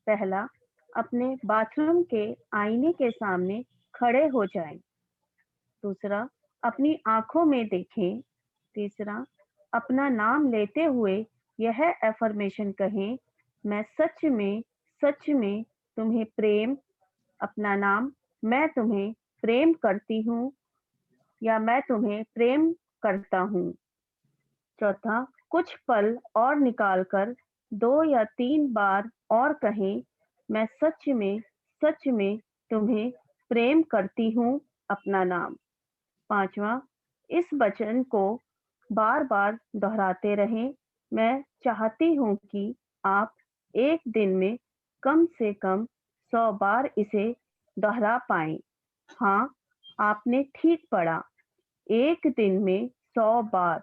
पहला, अपने बाथरूम के आईने के सामने खड़े हो जाएं। दूसरा, अपनी आंखों में देखें। तीसरा, अपना नाम लेते हुए यह एफर्मेशन कहें, मैं सच में तुम्हें प्रेम, अपना नाम, मैं तुम्हें प्रेम करती हूँ या मैं तुम्हें प्रेम करता हूँ। चौथा, कुछ पल और निकालकर 2 या 3 बार और कहें, मैं सच में तुम्हें प्रेम करती हूँ, अपना नाम। पांचवा, इस वचन को बार-बार दोहराते रहें, मैं चाहती हूँ कि आप एक दिन में कम से कम 100 बार इसे दोहरा पाएं। हाँ, आपने ठीक पढ़ा, एक दिन में 100 बार।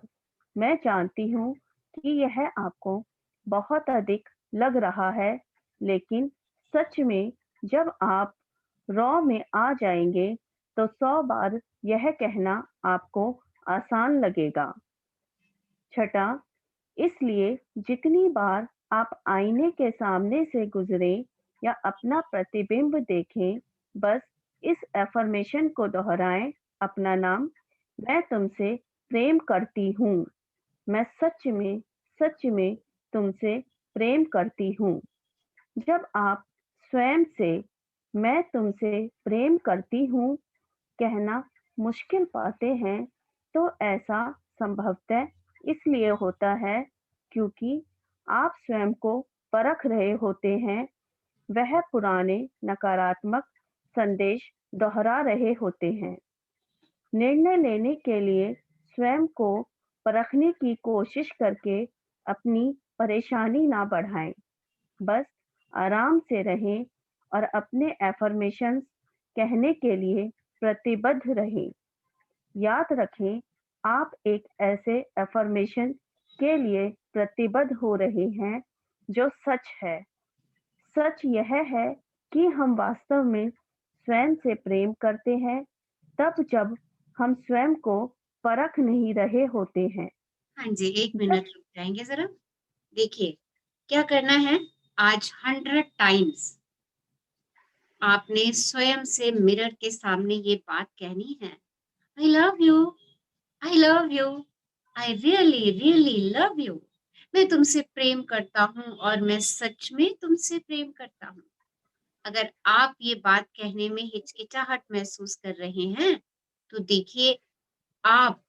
मैं जानती हूँ कि यह आपको बहुत अधिक लग रहा है, लेकिन सच में जब आप रॉ में आ जाएंगे तो 100 बार यह कहना आपको आसान लगेगा। छठा, इसलिए जितनी बार आप आईने के सामने से गुजरें या अपना प्रतिबिंब देखें, बस इस एफर्मेशन को दोहराएं, अपना नाम, मैं तुमसे प्रेम करती हूँ, मैं सच में तुमसे प्रेम करती हूँ। जब आप स्वयं से मैं तुमसे प्रेम करती हूँ कहना मुश्किल पाते हैं, तो ऐसा संभवतः इसलिए होता है क्योंकि आप स्वयं को परख रहे होते हैं, वह पुराने नकारात्मक संदेश दोहरा रहे होते हैं। निर्णय लेने के लिए स्वयं को परखने की कोशिश करके अपनी परेशानी ना बढ़ाएं, बस आराम से रहें और अपने एफर्मेशंस कहने के लिए प्रतिबद्ध रहें। याद रखें, आप एक ऐसे एफर्मेशन के लिए प्रतिबद्ध हो रहे हैं जो सच है। सच यह है कि हम वास्तव में स्वयं से प्रेम करते हैं, तब जब हम स्वयं को परख नहीं रहे होते हैं। हाँ जी, 1 मिनट रुक जाएंगे जरा। देखिए, क्या करना है, आज 100 टाइम्स आपने स्वयं से मिरर के सामने ये बात कहनी है, आई love you, I love you, I really really love you. मैं तुमसे प्रेम करता हूँ और मैं सच में तुमसे प्रेम करता हूँ। अगर आप ये बात कहने में हिचकिचाहट महसूस कर रहे हैं, तो देखिए आप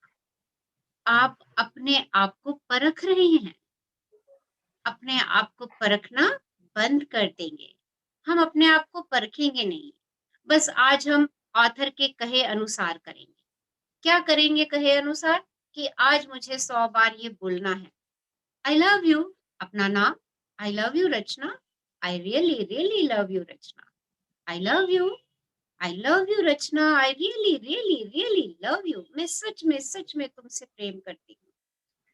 अपने आप को परख रहे हैं। अपने आप को परखना बंद कर देंगे। हम अपने आप को परखेंगे नहीं। बस आज हम ऑथर के कहे अनुसार करेंगे। क्या करेंगे कहे अनुसार? कि आज मुझे 100 बार ये बोलना है, आई लव यू, अपना नाम, I love you Rachna, I really really love you Rachna, I love you, I love you Rachna, I really really really love you. मैं सच में तुमसे प्रेम करती हूँ।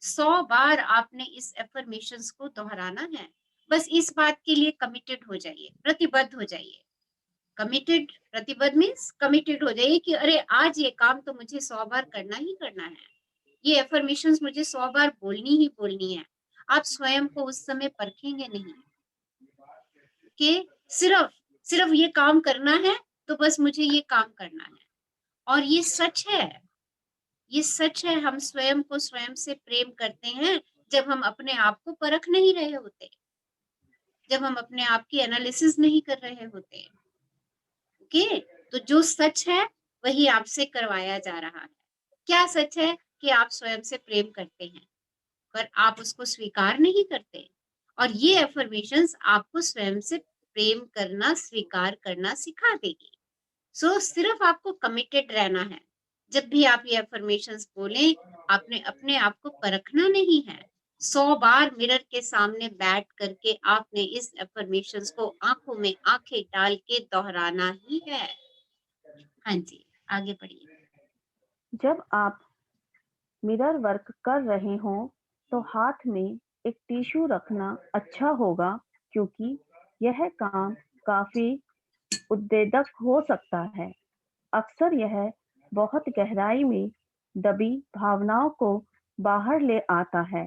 100 बार आपने इस एफर्मेशंस को दोहराना है। बस इस बात के लिए कमिटेड हो जाइए, प्रतिबद्ध हो जाइए। कमिटेड, प्रतिबद्ध मीन्स कमिटेड हो जाइए कि अरे आज ये काम तो मुझे 100 बार करना ही करना है। ये एफर्मेशंस मुझे 100 बार बोलनी ही बोलनी है। आप स्वयं को उस समय परखेंगे नहीं कि सिर्फ ये काम करना है, तो बस मुझे ये काम करना है। और ये सच है, ये सच है, हम स्वयं को स्वयं से प्रेम करते हैं जब हम अपने आप को परख नहीं रहे होते, जब हम अपने आप की एनालिसिस नहीं कर रहे होते। ओके, तो जो सच है वही आपसे करवाया जा रहा है। क्या सच है? कि आप स्वयं से प्रेम करते हैं, पर आप उसको स्वीकार नहीं करते। और ये एफर्मेशंस आपको स्वयं से प्रेम करना, स्वीकार करना सिखा देगी। सो सिर्फ आपको कमिटेड रहना है। जब भी आप ये एफर्मेशंस बोलें, आपने अपने आप को परखना नहीं है। 100 बार मिरर के सामने बैठ करके आपने इस एफर्मेशंस को आंखों में आंखें डाल के दोहराना ही है। हाँ जी, आगे बढ़िए। जब आप मिरर वर्क कर रहे हों तो हाथ में एक टिश्यू रखना अच्छा होगा, क्योंकि यह काम काफी उद्वेदक हो सकता है। अक्सर यह बहुत गहराई में दबी भावनाओं को बाहर ले आता है।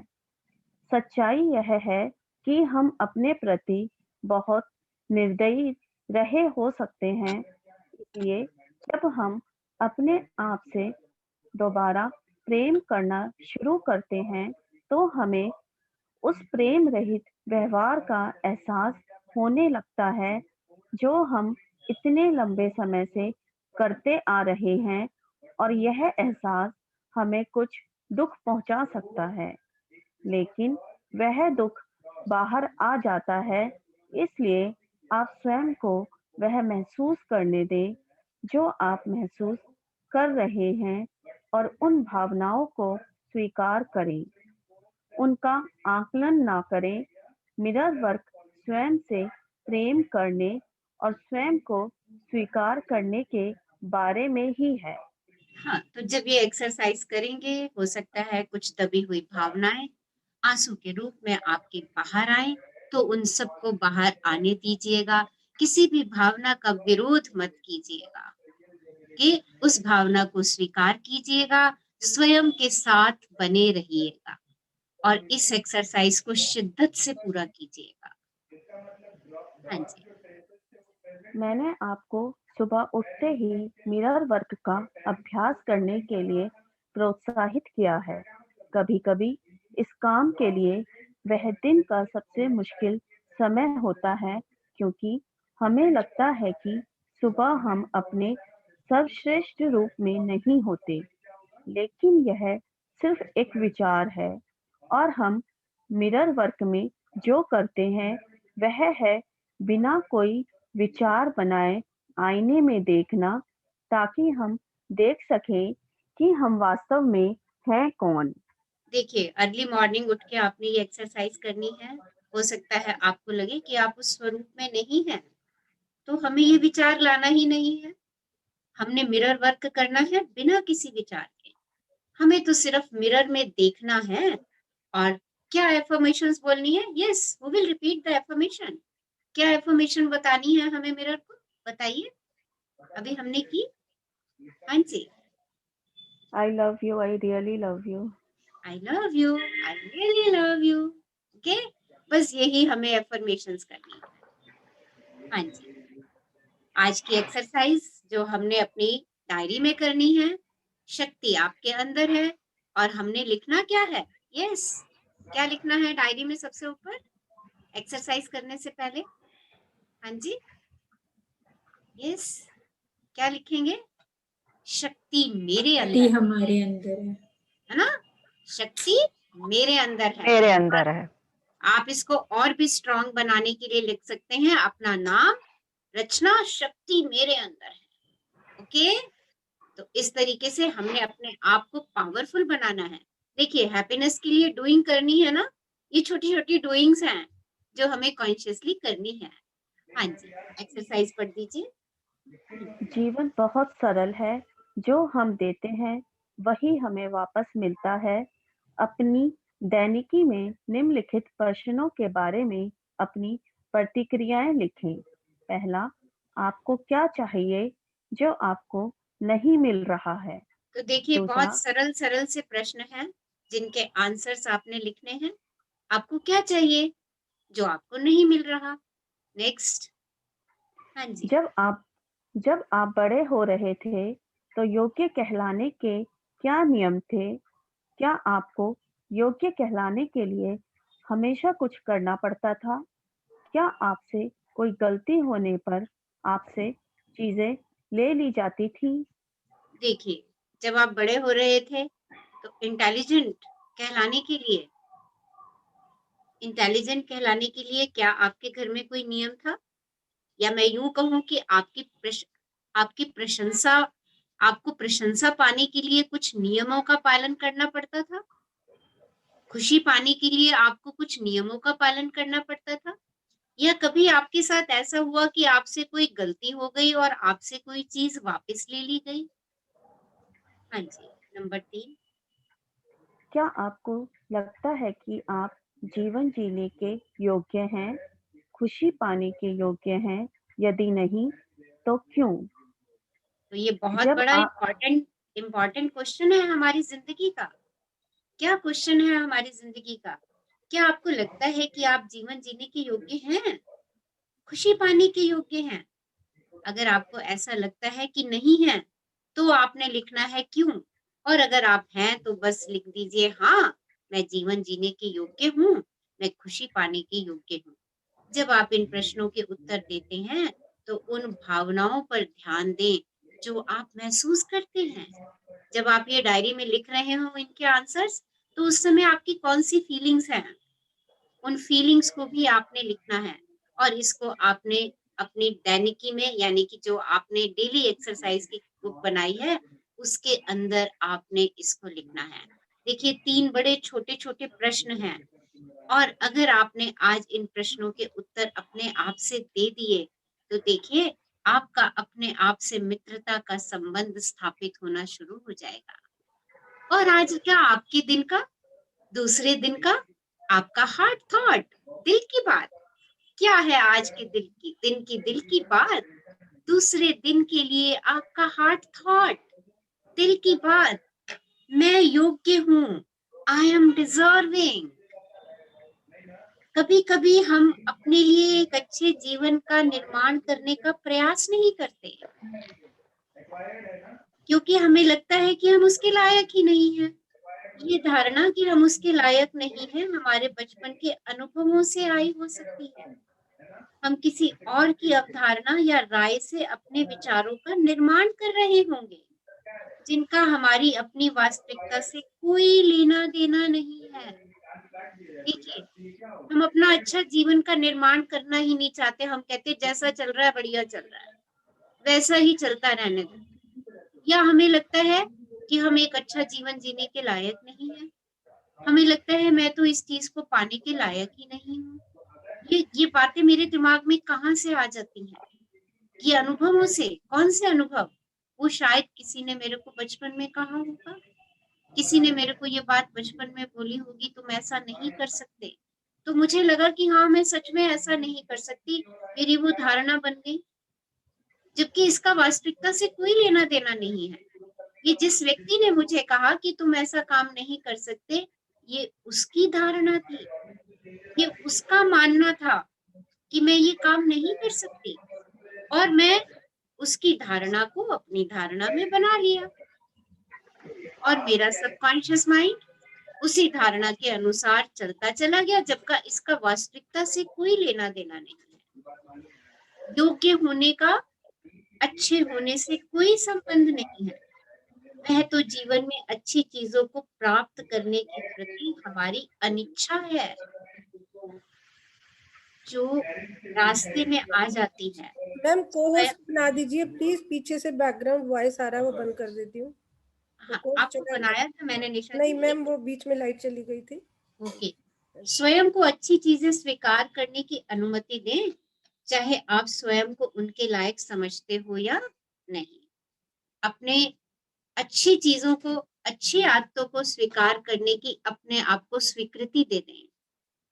सच्चाई यह है कि हम अपने प्रति बहुत निर्दयी रहे हो सकते हैं, इसलिए जब हम अपने आप से दोबारा प्रेम करना शुरू करते हैं, तो हमें उस प्रेम रहित व्यवहार का एहसास होने लगता है जो हम इतने लंबे समय से करते आ रहे हैं, और यह एहसास हमें कुछ दुख पहुंचा सकता है, लेकिन वह दुख बाहर आ जाता है। इसलिए आप स्वयं को वह महसूस करने दें जो आप महसूस कर रहे हैं, और उन भावनाओं को स्वीकार करें। उनका आकलन ना करें। मिरर वर्क स्वयं से प्रेम करने और स्वयं को स्वीकार करने के बारे में ही है। हाँ, तो जब ये एक्सरसाइज करेंगे, हो सकता है कुछ दबी हुई भावनाएं आंसू के रूप में आपके बाहर आए, तो उन सबको बाहर आने दीजिएगा। किसी भी भावना का विरोध मत कीजिएगा, कि उस भावना को स्वीकार कीजिएगा, स्वयं के साथ बने रहिएगा और इस एक्सरसाइज को शिद्दत से पूरा कीजिएगा। हाँ जी, मैंने आपको सुबह उठते ही मिरर वर्क का अभ्यास करने के लिए प्रोत्साहित किया है। कभी-कभी इस काम के लिए वह दिन का सबसे मुश्किल समय होता है, क्योंकि हमें लगता है कि सुबह हम अपने सर्वश्रेष्ठ रूप में नहीं होते। लेकिन यह सिर्फ एक विचार है, और हम मिरर वर्क में जो करते हैं वह है बिना कोई विचार बनाए आईने में देखना, ताकि हम देख सकें कि हम वास्तव में हैं कौन। देखिए, अर्ली मॉर्निंग उठ के आपने ये एक्सरसाइज करनी है। हो सकता है आपको लगे कि आप उस स्वरूप में नहीं हैं, तो हमें ये विचार लाना ही नहीं है। हमने मिरर वर्क करना है बिना किसी विचार के। हमें तो सिर्फ मिरर में देखना है और क्या एफर्मेशंस बोलनी है। Yes, we will repeat the affirmation. क्या एफर्मेशन बतानी है हमें मिरर को, बताइए। अभी हमने की, हाँ जी, I love you, I really love you. I love you, I really love you. Okay, बस यही हमें एफर्मेशंस करनी है। हाँ जी, आज की एक्सरसाइज जो हमने अपनी डायरी में करनी है, शक्ति आपके अंदर है और हमने लिखना क्या है। यस, क्या लिखना है डायरी में सबसे ऊपर एक्सरसाइज करने से पहले। हाँ जी, यस, क्या लिखेंगे। शक्ति मेरे शक्ति अंदर हमारे अंदर है ना, शक्ति मेरे अंदर है। मेरे अंदर है। आप इसको और भी स्ट्रांग बनाने के लिए लिख सकते हैं अपना नाम, रचना शक्ति मेरे अंदर है। ओके, तो इस तरीके से हमने अपने आप को पावरफुल बनाना है। देखिए, हैप्पीनेस के लिए डूइंग करनी है ना, ये छोटी छोटी डूइंग्स हैं जो हमें कॉन्शियसली करनी है। हाँ जी, एक्सरसाइज पढ़ दीजिए। जीवन बहुत सरल है। जो हम देते हैं वही हमें वापस मिलता है। अपनी दैनिकी में निम्नलिखित प्रश्नों के बारे में अपनी प्रतिक्रियाएं लिखें। पहला, आपको क्या चाहिए जो आपको नहीं मिल रहा है? तो देखिए, दूसरा, बहुत सरल सरल से प्रश्न हैं जिनके आंसर्स आपने लिखने हैं। आपको क्या चाहिए जो आपको नहीं मिल रहा। नेक्स्ट, हाँ जी, जब आप बड़े हो रहे थे तो योग्य कहलाने के क्या नियम थे? क्या आपको योग्य कहलाने के लिए हमेशा कुछ करना पड़ता था? क्या आपसे कोई गलती होने पर आपसे चीजें ले ली जाती थी? देखिए, जब आप बड़े हो रहे थे तो इंटेलिजेंट कहलाने के लिए क्या आपके घर में कोई नियम था, या मैं यूं कहूं कि आपकी प्रशंसा, आपको प्रशंसा पाने के लिए कुछ नियमों का पालन करना पड़ता था। खुशी पाने के लिए आपको कुछ नियमों का पालन करना पड़ता था, या कभी आपके साथ ऐसा हुआ कि आपसे कोई गलती हो गई और आपसे कोई चीज वापस ले ली गई? हाँ जी, नंबर 3। क्या आपको लगता है कि आप जीवन जीने के योग्य हैं, खुशी पाने के योग्य हैं? यदि नहीं, तो क्यों? तो ये बहुत जब बड़ा आप इम्पोर्टेंट क्वेश्चन है हमारी जिंदगी का। क्या क्वेश्चन है हमारी जिंदगी का? क्या आपको लगता है कि आप जीवन जीने के योग्य हैं, खुशी पाने के योग्य हैं? अगर आपको ऐसा लगता है कि नहीं है, तो आपने लिखना है क्यों। और अगर आप हैं तो बस लिख दीजिए हाँ, मैं जीवन जीने के योग्य हूँ, मैं खुशी पाने के योग्य हूँ। जब आप इन प्रश्नों के उत्तर देते हैं, तो उन भावनाओं पर ध्यान दें जो आप महसूस करते हैं। जब आप ये डायरी में लिख रहे हो इनके आंसर्स, तो उस समय आपकी कौन सी फीलिंग्स हैं, उन फीलिंग्स को भी आपने लिखना है। और इसको आपने अपनी दैनिकी में, यानी कि जो आपने डेली एक्सरसाइज की बुक बनाई है, उसके अंदर आपने इसको लिखना है। देखिए 3 बड़े छोटे छोटे प्रश्न हैं, और अगर आपने आज इन प्रश्नों के उत्तर अपने आप से दे दिए, तो देखिए आपका अपने आप से मित्रता का संबंध स्थापित होना शुरू हो जाएगा। और आज क्या आपके दिन का, दूसरे दिन का आपका हार्ट थॉट, दिल की बात क्या है? आज के दिल की बात, दूसरे दिन के लिए आपका हार्ट थॉट, दिल की बात, मैं योग्य हूँ, आई एम डिजर्विंग। कभी कभी हम अपने लिए एक अच्छे जीवन का निर्माण करने का प्रयास नहीं करते, क्योंकि हमें लगता है कि हम उसके लायक ही नहीं हैं। ये धारणा कि हम उसके लायक नहीं हैं, हमारे बचपन के अनुभवों से आई हो सकती है। हम किसी और की अवधारणा या राय से अपने विचारों का निर्माण कर रहे होंगे, जिनका हमारी अपनी वास्तविकता से कोई लेना देना नहीं है। देखिए, हम अपना अच्छा जीवन का निर्माण करना ही नहीं चाहते। हम कहते जैसा चल रहा है बढ़िया चल रहा है, वैसा ही चलता रहने दो। या हमें लगता है कि हम एक अच्छा जीवन जीने के लायक नहीं है। हमें लगता है मैं तो इस चीज को पाने के लायक ही नहीं हूँ। ये बातें मेरे दिमाग में कहाँ से आ जाती हैं? ये अनुभवों से। कौन से अनुभव? वो शायद किसी ने मेरे को बचपन में कहा होगा, किसी ने मेरे को ये बात बचपन में बोली होगी, तुम ऐसा नहीं कर सकते। तो मुझे लगा कि हाँ, मैं सच में ऐसा नहीं कर सकती, मेरी वो धारणा बन गई, जबकि इसका वास्तविकता से कोई लेना देना नहीं है। ये जिस व्यक्ति ने मुझे कहा कि तुम ऐसा काम नहीं कर सकते, ये उसकी धारणा थी, ये उसका मानना था कि मैं ये काम नहीं कर सकती, और मैं उसकी धारणा को अपनी धारणा में बना लिया, और मेरा सबकॉन्शियस माइंड उसी धारणा के अनुसार चलता चला गया, जबकि इसका वास्तविकता से कोई लेना देना नहीं है। योग्य होने का, अच्छे होने से कोई संबंध नहीं है। वह तो जीवन में अच्छी चीजों को प्राप्त करने के प्रति हमारी अनिच्छा है, जो रास्ते में आ जाती है। मैम को होस्ट बना दीजिए प्लीज, पीछे से बैकग्राउंड वॉइस आ रहा है, वो बंद कर देती हूँ। हाँ, आपको बनाया था मैंने निशा नहीं जी? मैम, वो बीच में लाइट चली गई थी। ओके। स्वयं को अच्छी चीजें स्वीकार करने की अनुमति दें, चाहे आप स्वयं को उनके लायक समझते हो या नहीं। अपने अच्छी चीजों को, अच्छी आदतों को स्वीकार करने की अपने आप को स्वीकृति दे दें,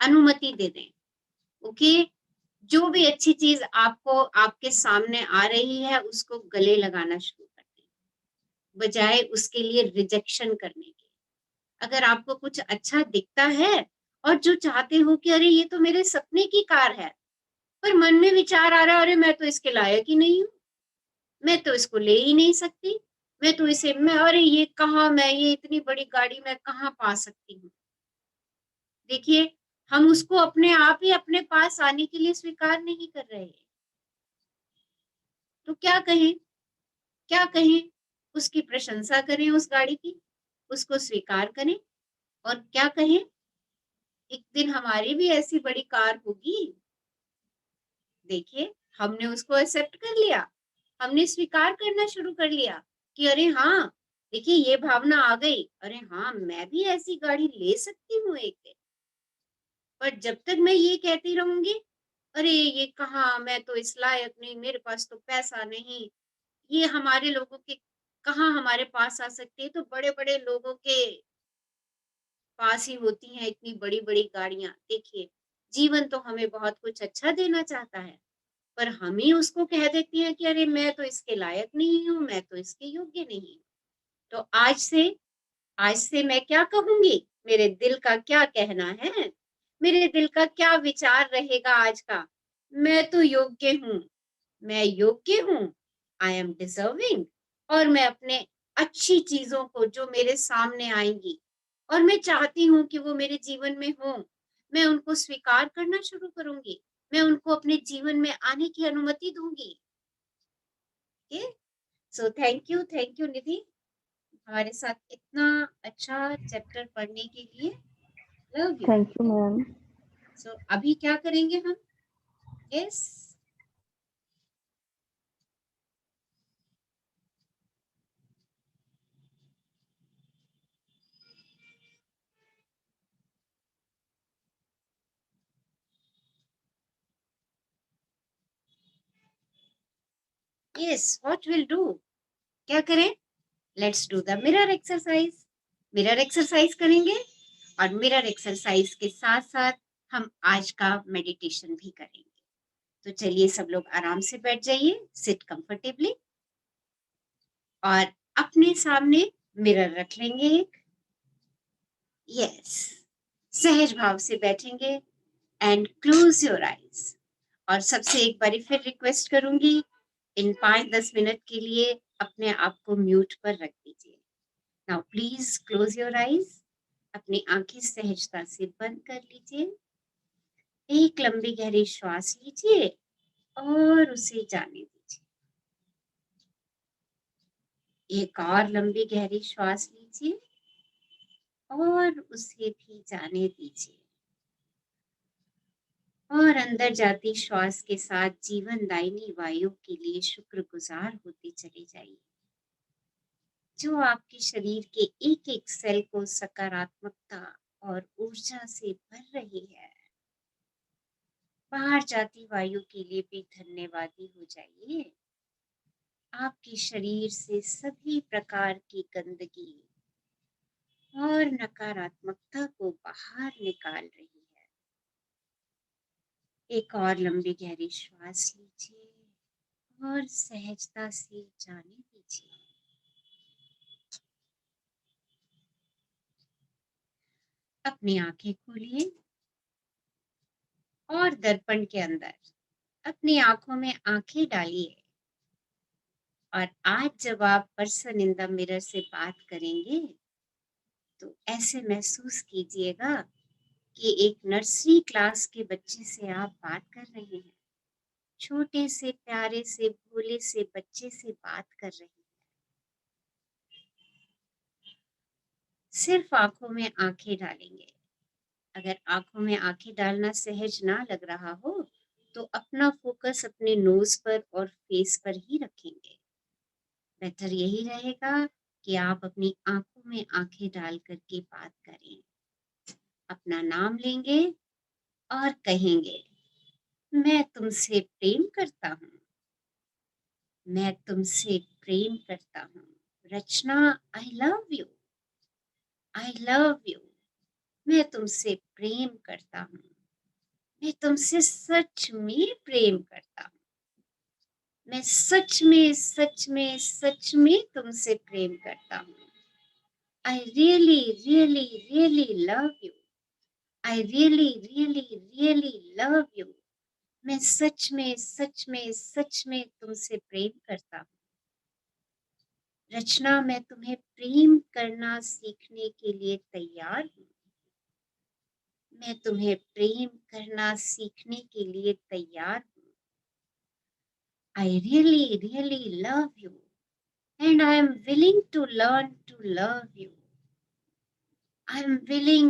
अनुमति दे दें। ओके, जो भी अच्छी चीज आपको, आपके सामने आ रही है, उसको गले लगाना शुरू कर दें, बजाय उसके लिए रिजेक्शन करने के। अगर आपको कुछ अच्छा दिखता है और जो चाहते हो कि अरे ये तो मेरे सपने की कार है, पर मन में विचार आ रहा है अरे मैं तो इसके लायक ही नहीं हूँ, मैं तो इसको ले ही नहीं सकती, मैं तो इसे, मैं, अरे ये कहाँ, मैं ये इतनी बड़ी गाड़ी मैं कहाँ पा सकती हूँ। देखिए, हम उसको अपने आप ही अपने पास आने के लिए स्वीकार नहीं कर रहे। तो क्या कहें, क्या कहें? उसकी प्रशंसा करें, उस गाड़ी की, उसको स्वीकार करें। और क्या कहें, एक दिन हमारी भी ऐसी बड़ी कार होगी। देखिए, हमने उसको एक्सेप्ट कर लिया, हमने स्वीकार करना शुरू कर लिया कि अरे हाँ, देखिए ये भावना आ गई, अरे हाँ मैं भी ऐसी गाड़ी ले सकती हूँ एक दिन। पर जब तक मैं ये कहती रहूंगी अरे ये कहाँ, मैं तो इस लायक नहीं, मेरे पास तो पैसा नहीं। ये हमारे लोगों के कहाँ हमारे पास आ सकती है, तो बड़े-बड़े लोगों के पास ही होती हैं इतनी बड़ी-बड़ी गाड़ियाँ। देखिए, जीवन तो हमें बहुत कुछ अच्छा देना चाहता है, पर हम ही उसको कह देते हैं कि अरे मैं तो इसके लायक नहीं हूँ, मैं तो इसके योग्य नहीं हूँ। तो आज से मैं क्या कहूँगी? मेरे दिल का क्या कहना है? मेरे दिल का क्या विचार रहेगा आज का? मैं तो योग्य हूँ, मैं योग्य हूँ, आई एम डिज़र्विंग, और मैं अपने अच्छी चीज़ों को जो मेरे सामने आएँगी और मैं चाहती हूँ कि वो मेरे जीवन में हों, मैं उनको स्वीकार करना शुरू करूँगी। मैं उनको अपने जीवन में आने की अनुमति दूँगी। Okay? So thank you Nidhi, हमारे साथ इतना अच्छा चैप्टर पढ़ने के लिए। Love you. Thank you ma'am. So अभी क्या करेंगे हम? Yes, yes, what will do? क्या करें? Let's do the mirror exercise. Mirror exercise करेंगे और मिरर एक्सरसाइज के साथ साथ हम आज का मेडिटेशन भी करेंगे। तो चलिए सब लोग आराम से बैठ जाइए, सिट कंफर्टेबली, और अपने सामने मिरर रख लेंगे एक। यस, सहज भाव से बैठेंगे एंड क्लोज योर आईज। और सबसे एक बारी फिर रिक्वेस्ट करूंगी, इन 5-10 मिनट के लिए अपने आप को म्यूट पर रख दीजिए। Now please close your eyes. अपनी आंखें सहजता से बंद कर लीजिए। एक लंबी गहरी श्वास लीजिए और उसे जाने दीजिए। एक और लंबी गहरी श्वास लीजिए और उसे भी जाने दीजिए। और अंदर जाती श्वास के साथ जीवनदायिनी वायु के लिए शुक्रगुजार होते चले जाइए, जो आपके शरीर के एक एक सेल को सकारात्मकता और ऊर्जा से भर रही है। बाहर जाती वायु के लिए भी धन्यवादी हो जाइए। आपके शरीर से सभी प्रकार की गंदगी और नकारात्मकता को बाहर निकाल रही है। एक और लंबी गहरी श्वास लीजिए और सहजता से जाने दीजिए। अपनी आंखें खोलिए और दर्पण के अंदर अपनी आंखों में आंखें डालिए। और आज जब आप पर्सन इन द मिरर से बात करेंगे तो ऐसे महसूस कीजिएगा कि एक नर्सरी क्लास के बच्चे से आप बात कर रहे हैं। छोटे से प्यारे से भोले से बच्चे से बात कर रहे हैं। सिर्फ आंखों में आंखें डालेंगे। अगर आंखों में आंखें डालना सहज ना लग रहा हो तो अपना फोकस अपने नोज पर और फेस पर ही रखेंगे। बेहतर यही रहेगा कि आप अपनी आंखों में आंखें डाल करके बात करें। अपना नाम लेंगे और कहेंगे, मैं तुमसे प्रेम करता हूँ, मैं तुमसे प्रेम करता हूँ। Rachna, I love you, I love you. मैं तुमसे प्रेम करता हूँ, मैं तुमसे सच में प्रेम करता हूँ। मैं सच में सच में सच में तुमसे प्रेम करता हूँ। I really really really love you, I really really really love you. मैं सच में सच में सच में तुमसे प्रेम करता हूँ। रचना, मैं तुम्हें प्रेम करना सीखने के लिए तैयार हूँ। मैं तुम्हें प्रेम करना सीखने के लिए तैयार हूँ। I really, really love you, and I am willing to learn to love you. I am willing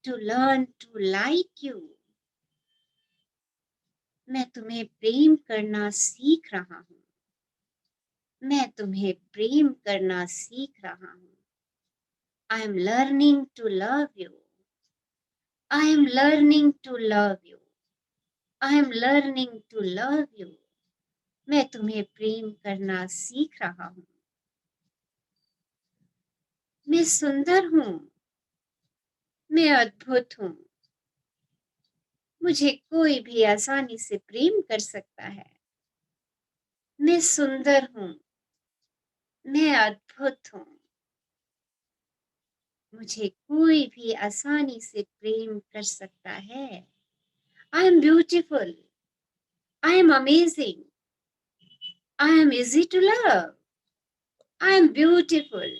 to learn to like you. मैं तुम्हें प्रेम करना सीख रहा हूँ। मैं तुम्हें प्रेम करना सीख रहा हूँ। I am learning to love you. I am learning to love you. I am learning to love you. मैं तुम्हें प्रेम करना सीख रहा हूँ। मैं सुंदर हूँ, मैं अद्भुत हूँ। मुझे कोई भी आसानी से प्रेम कर सकता है। मैं सुंदर हूँ, मैं अद्भुत हूँ। मुझे कोई भी आसानी से प्रेम कर सकता है। I am beautiful, I am amazing, I am easy to love. I am beautiful,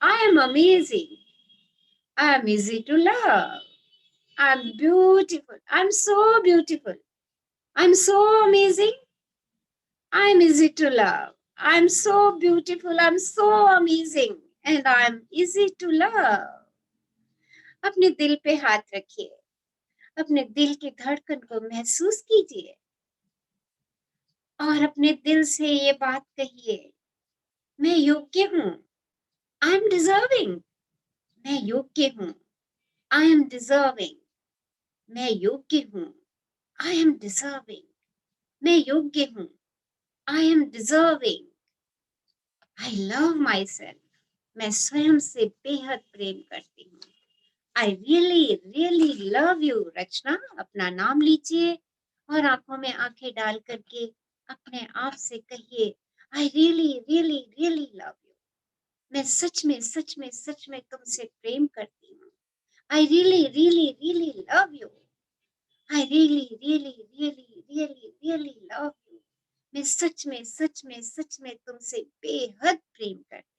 I am amazing, I am easy to love. I am beautiful, I am so beautiful, I am so amazing, I am easy to love. I am so beautiful, I am so amazing and I am easy to love. अपने दिल पे हाथ रखिए, अपने दिल की धड़कन को महसूस कीजिए और अपने दिल से ये बात कहिए, मैं योग्य हूँ। I am deserving. मैं योग्य हूँ। I am deserving. मैं योग्य हूँ। I am deserving. मैं योग्य हूँ। I am deserving. I love myself. मैं स्वयं से बेहद प्रेम करती हूँ। I really really love you. Rachna, अपना नाम लीजिए और आंखों में आंखें डाल करके अपने आप से कहिए, आई really really really love you. मैं सच में सच में सच में तुमसे प्रेम करती हूँ। I really really really love you. I really really really really really love you. मैं सच में सच में सच में तुमसे बेहद प्रेम करती हूँ।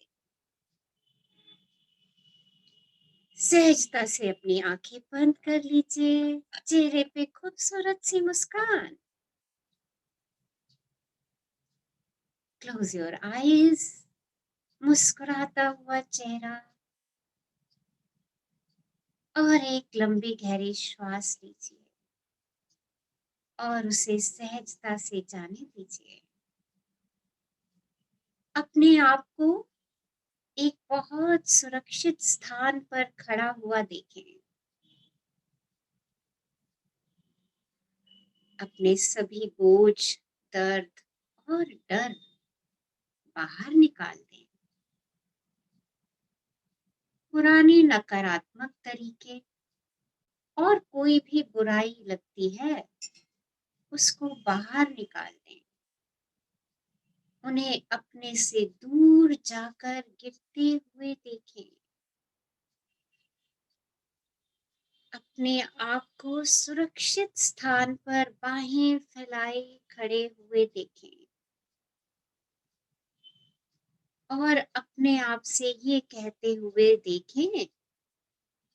सहजता से अपनी आंखें बंद कर लीजिए, चेहरे पे खूबसूरत सी मुस्कान। Close your eyes. मुस्कुराता हुआ चेहरा और एक लंबी गहरी श्वास लीजिए और उसे सहजता से जाने दीजिए। अपने आप को एक बहुत सुरक्षित स्थान पर खड़ा हुआ देखें। अपने सभी बोझ, दर्द और डर बाहर निकाल दें। पुराने नकारात्मक तरीके और कोई भी बुराई लगती है, उसको बाहर निकाल दें। उन्हें अपने से दूर जाकर गिरते हुए देखें। अपने आप को सुरक्षित स्थान पर बाहें फैलाए खड़े हुए देखें और अपने आप से ये कहते हुए देखें,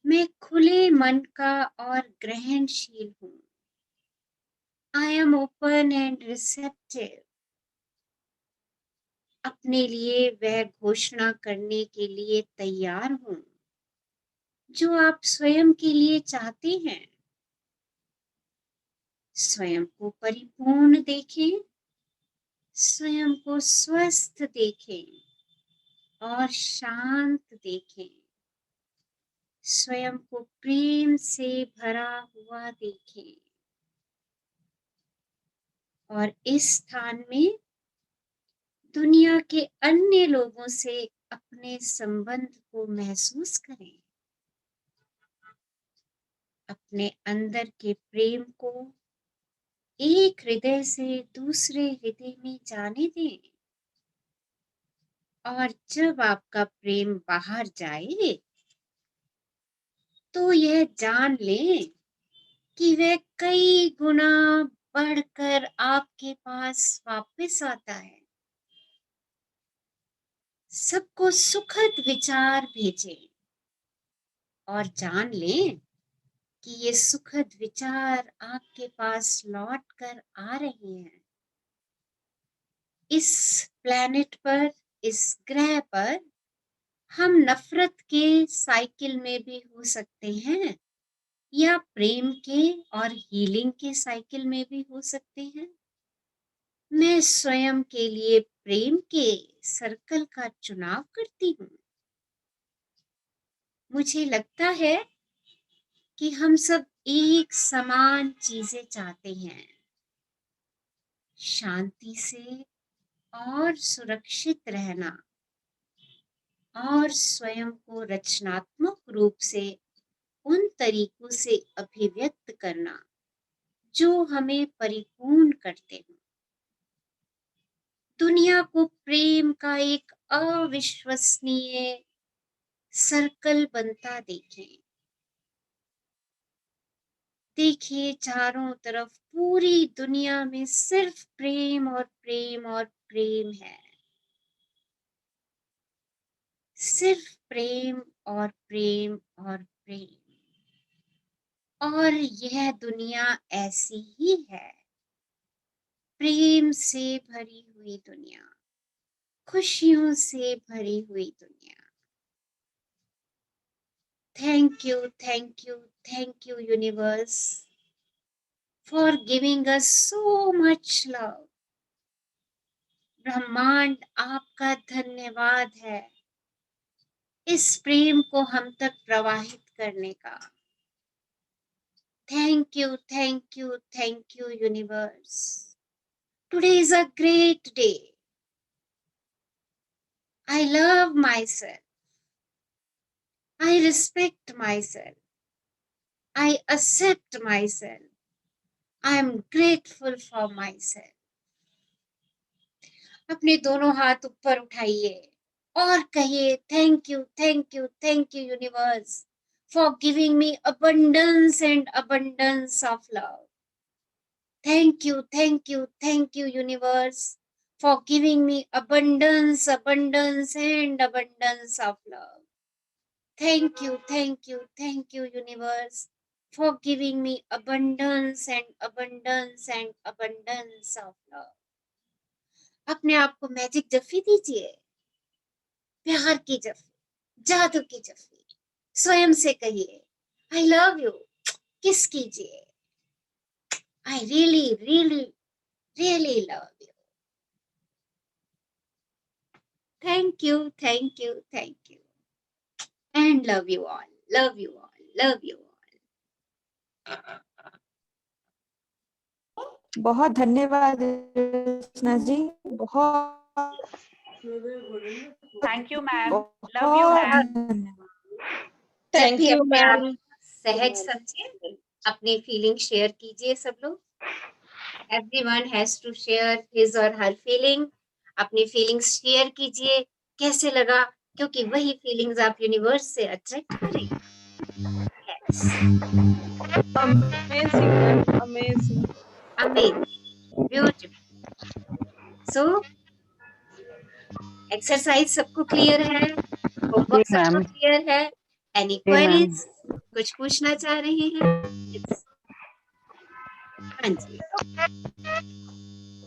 मैं खुले मन का और ग्रहणशील हूँ। I am open and receptive. अपने लिए वह घोषणा करने के लिए तैयार हूँ जो आप स्वयं के लिए चाहते हैं। स्वयं को परिपूर्ण देखें, स्वयं को स्वस्थ देखें और शांत देखें। स्वयं को प्रेम से भरा हुआ देखें और इस स्थान में दुनिया के अन्य लोगों से अपने संबंध को महसूस करें। अपने अंदर के प्रेम को एक हृदय से दूसरे हृदय में जाने दें और जब आपका प्रेम बाहर जाए तो यह जान लें कि वह कई गुना बढ़कर आपके पास वापस आता है। सबको सुखद विचार भेजें और जान लें कि ये सुखद विचार आपके पास लौट कर आ रहे हैं। इस प्लेनेट पर, इस ग्रह पर हम नफरत के साइकिल में भी हो सकते हैं या प्रेम के और हीलिंग के साइकिल में भी हो सकते हैं। मैं स्वयं के लिए प्रेम के सर्कल का चुनाव करती हूँ। मुझे लगता है कि हम सब एक समान चीजें चाहते हैं, शांति से और सुरक्षित रहना और स्वयं को रचनात्मक रूप से उन तरीकों से अभिव्यक्त करना जो हमें परिपूर्ण करते हैं। दुनिया को प्रेम का एक अविश्वसनीय सर्कल बनता देखें। देखिए चारों तरफ पूरी दुनिया में सिर्फ प्रेम और प्रेम और प्रेम है, सिर्फ प्रेम और प्रेम और प्रेम। और यह दुनिया ऐसी ही है, प्रेम से भरी हुई दुनिया, खुशियों से भरी हुई दुनिया। Thank you, thank you, thank you universe for giving us so much love. ब्रह्मांड आपका धन्यवाद है इस प्रेम को हम तक प्रवाहित करने का। Thank you, thank you, thank you universe. Today is a great day. I love myself. I respect myself. I accept myself. I am grateful for myself. अपने दोनों हाथ ऊपर उठाइए और कहिए thank you, thank you, thank you universe for giving me abundance and abundance of love. Thank you, thank you, thank you universe for giving me abundance, abundance and abundance of love. Thank you, thank you, thank you, universe, for giving me abundance and abundance and abundance of love. अपने आप को मैजिक जफ्फी दीजिए, प्यार की जफ्फी, जादू की जफ्फी। स्वयं से कहिए I love you, किस कीजिए I really, really, really love you. Thank you, thank you, thank you. And love you all, love you all, love you all. बहुत धन्यवाद रचना जी, बहुत thank you ma'am, love you ma'am. Thank you ma'am. सहज समझिए, अपनी फीलिंग शेयर कीजिए सब लोग। Everyone has to share his or her feeling. अपनी फीलिंग्स शेयर कीजिए, कैसे लगा, क्योंकि वही फीलिंग्स आप यूनिवर्स से अट्रैक्ट करेंगे। Yes. Amazing, amazing. Amazing, beautiful. So exercise सबको क्लियर है, होमवर्क सबको क्लियर है, एनी क्वेरीज, कुछ पूछना चाह रहे हैं? हाँ जी,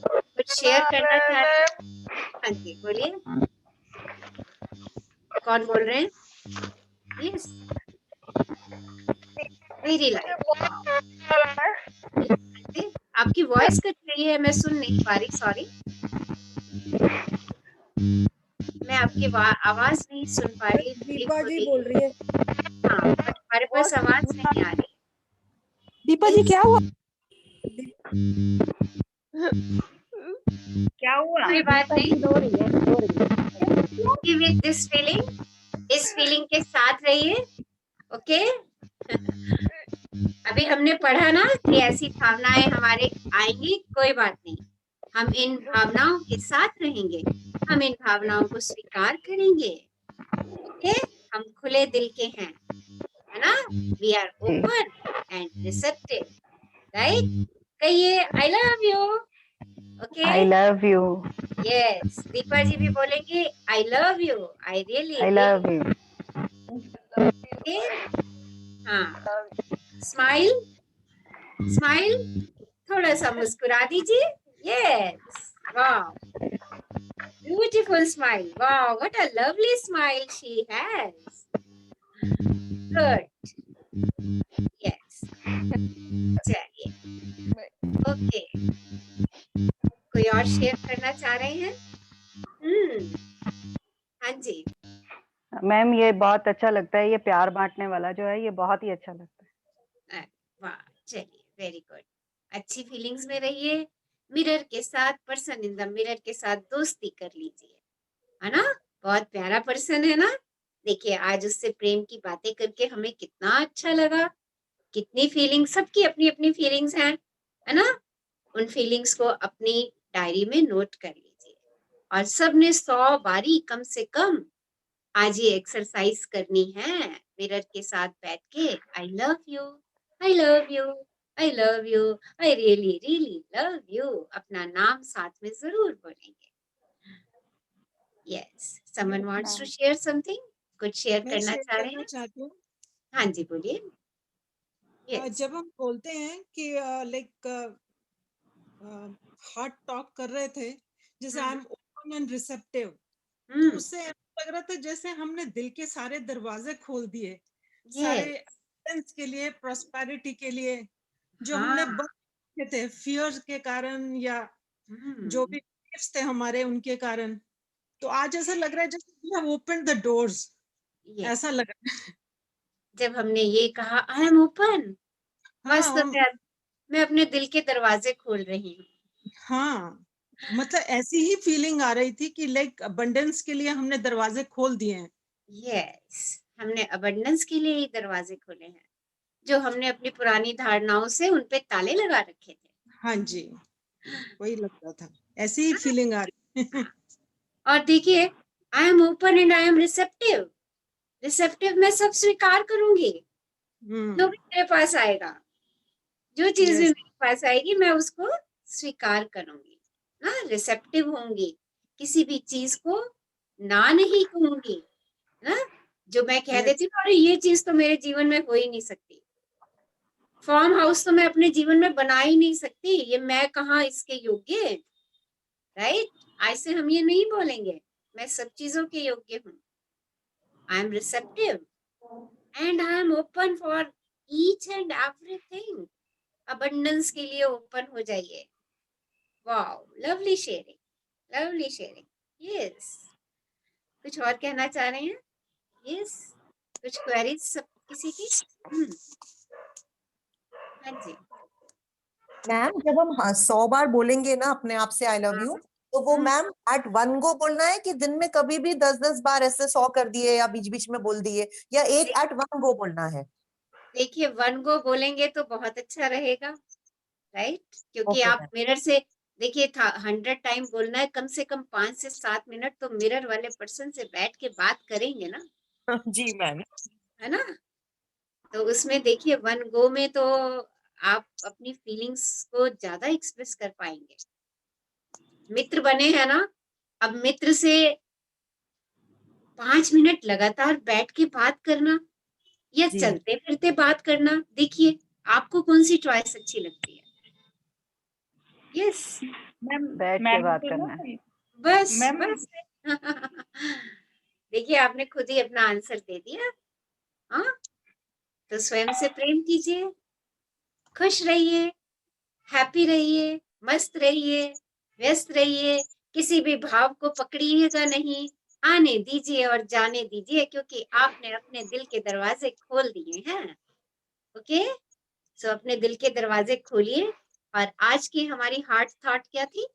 कुछ शेयर करना चाह रहे हैं? हाँ जी बोलिए, कौन बोल रहे हैं? Yes, very light. आपकी वॉइस कट रही है, मैं सुन नहीं पा रही, सॉरी। मैं आपकी आवाज नहीं सुन पा रही। दीपा जी बोल रही है। हाँ, बट हमारे पास आवाज नहीं आ रही। दीपा जी क्या हुआ? क्या हुआ? कोई बात नहीं, विद दिस फीलिंग, इस फीलिंग के साथ रहिए, ओके? अभी हमने पढ़ा ना कि ऐसी भावनाएं हमारे आएंगी, कोई बात नहीं, हम इन भावनाओं के साथ रहेंगे, हम इन भावनाओं को स्वीकार करेंगे, ओके? हम खुले दिल के हैं, है ना? We are open and receptive, right? कहिए I love you, okay? I love you. Yes, Deepa ji भी बोलेंगे I love you, I really I love you. Okay? हाँ, स्माइल, स्माइल, थोड़ा सा मुस्कुरा दीजिए। Yes, wow, beautiful smile, wow, what a lovely smile she has. Good, yes, चलिए, ओके, कोई और शेयर करना चाह रहे हैं? हाँ जी, मैम ये बहुत अच्छा लगता है, ये प्यार बांटने वाला जो है ये बहुत ही अच्छा लगता है। वाह, वेरी गुड, अच्छी फीलिंग्स में रहिए, मिरर के साथ, पर्सन इन द मिरर के साथ दोस्ती कर लीजिए, है ना। बहुत प्यारा पर्सन है ना। देखिए आज उससे प्रेम की बातें करके हमें कितना अच्छा लगा, कितनी फीलिंग, सबकी अपनी अपनी फीलिंग्स हैं, है ना। उन फीलिंग्स को अपनी डायरी में नोट कर लीजिए, और सबने 100 बारी कम से कम आज ये एक्सरसाइज करनी है मिरर के साथ बैठ के। I love you, I love you, I love you, I really really love you, अपना नाम साथ में जरूर बोलेंगे। Yes, someone wants to share something, कुछ शेयर मैं करना शेयर चाह रहे करना हैं? चाहती हूँ। हाँ जी बोलिए। यस, जब हम बोलते हैं कि लाइक हार्ट टॉक कर रहे थे, जैसे I am open and receptive, तो उससे ऐसा लग रहा था जैसे हमने दिल के सारे दरवाजे खोल दिए, सारे abundance के लिए, प्रॉस्पेरिटी के लिए, जो हमने बंद किए थे फियर्स के कारण या जो भी fears थे हमारे उनके कारण, तो आज ऐसा लग रहा है जैसे we have opened the doors, ऐसा लग रहा है। जब हमने ये कहा आई एम ओपन, बस हाँ, तो मैं अपने दिल के दरवाजे खोल रही हूँ। हाँ, मतलब ऐसी ही फीलिंग आ रही थी कि लाइक अबंडेंस के लिए हमने दरवाजे खोल दिए हैं। यस, हमने अबंडेंस के लिए ही दरवाजे खोले हैं, जो हमने अपनी पुरानी धारणाओं से उन पे ताले लगा रखे थे। हाँ जी, वही लगता था, ऐसी ही फीलिंग आ रही है। और देखिए I am open and I M receptive, receptive मैं सब स्वीकार करूंगी, जो भी मेरे पास आएगा, जो चीज भी मेरे पास आएगी मैं उसको स्वीकार करूंगी ना, रिसेप्टिव होंगी, किसी भी चीज को ना नहीं कहूंगी ना। जो मैं कह देती हूँ अरे ये चीज तो मेरे जीवन में हो ही नहीं सकती, फार्म हाउस तो मैं अपने जीवन में बना ही नहीं सकती, ये मैं कहाँ इसके योग्य, राइट। आज से हम ये नहीं बोलेंगे, मैं सब चीजों के योग्य हूँ। I M receptive and I am open for each and everything, abundance के लिए ओपन हो जाइए। Wow, lovely sharing, lovely sharing. Yes, कुछ और कहना चाह रहे हैं? यस, कुछ क्वेरीज सब किसी की? हाँ जी मैम, जब हम 100 बार बोलेंगे ना अपने आप से आई लव यू, तो वो मैम एट वन गो बोलना है कि दिन में कभी भी 10-10 बार ऐसे 100 कर दिए या बीच बीच में बोल दिए, या एक एट वन गो बोलना है? देखिए वन गो बोलेंगे तो बहुत अच्छा रहेगा, राइट, क्योंकि आप मिरर से देखिए 100 टाइम बोलना है, कम से कम 5 से 7 मिनट तो मिरर वाले पर्सन से बैठ के बात करेंगे ना। जी मैम, है ना। तो उसमें देखिए वन गो में तो आप अपनी फीलिंग्स को ज्यादा एक्सप्रेस कर पाएंगे। मित्र बने हैं ना, अब मित्र से 5 मिनट लगातार बैठ के बात करना या चलते फिरते बात करना, देखिए आपको कौन सी चॉइस अच्छी लगती है। यस मैम, बैठ के बात करना है बस मैम। बस देखिए आपने खुद ही अपना आंसर दे दिया। हाँ, तो स्वयं से प्रेम कीजिए, खुश रहिए, हैप्पी रहिए, मस्त रहिए, व्यस्त रहिए, किसी भी भाव को पकड़िएगा नहीं, आने दीजिए और जाने दीजिए, क्योंकि आपने अपने दिल के दरवाजे खोल दिए हैं। ओके, सो अपने दिल के दरवाजे खोलिए। और आज की हमारी हार्ट थॉट क्या थी?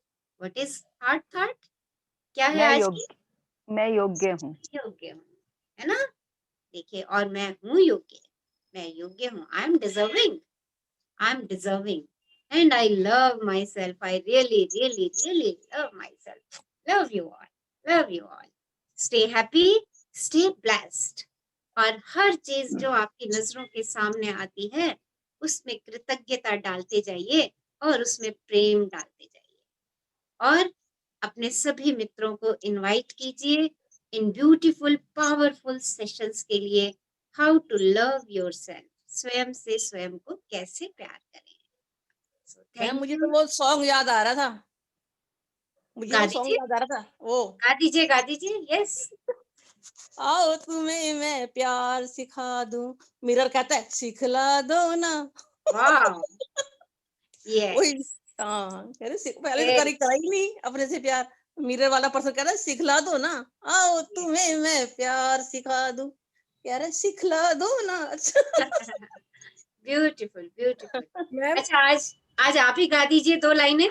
What is heart thought? क्या है आज की? मैं योग्य हूँ, योग्य हूँ, है ना। देखिए, और मैं हूँ योग्य, मैं योग्य हूँ, I am deserving, I am deserving and I love myself. I really, really, really love myself. Love you all. Love you all. Stay happy, stay blessed. और हर चीज जो आपकी नजरों के सामने आती है उसमें कृतज्ञता डालते जाइए और उसमें प्रेम डालते जाइए, और अपने सभी मित्रों को इनवाइट कीजिए इन ब्यूटीफुल पावरफुल सेशंस के लिए। हाउ टू लव योरसेल्फ, स्वयं से स्वयं को कैसे प्यार करें। मैम, मुझे तो वो सॉन्ग याद आ रहा था, मुझे वो सॉन्ग याद आ रहा था, वो गा दीजिए। यस, आओ तुम्हें मैं प्यार सिखा दूं, मिरर कहता है सिखला दो ना। वाह, यस, पहले तो करा ही नहीं अपने से प्यार, मिरर वाला पर्सन कह रहा है सिखला दो ना, आओ तुम्हें मैं प्यार सिखा दूं, कह रहा है सिखला दो ना। Beautiful beautiful. मैम अच्छा आज आज आप ही गा दीजिए 2 लाइनें।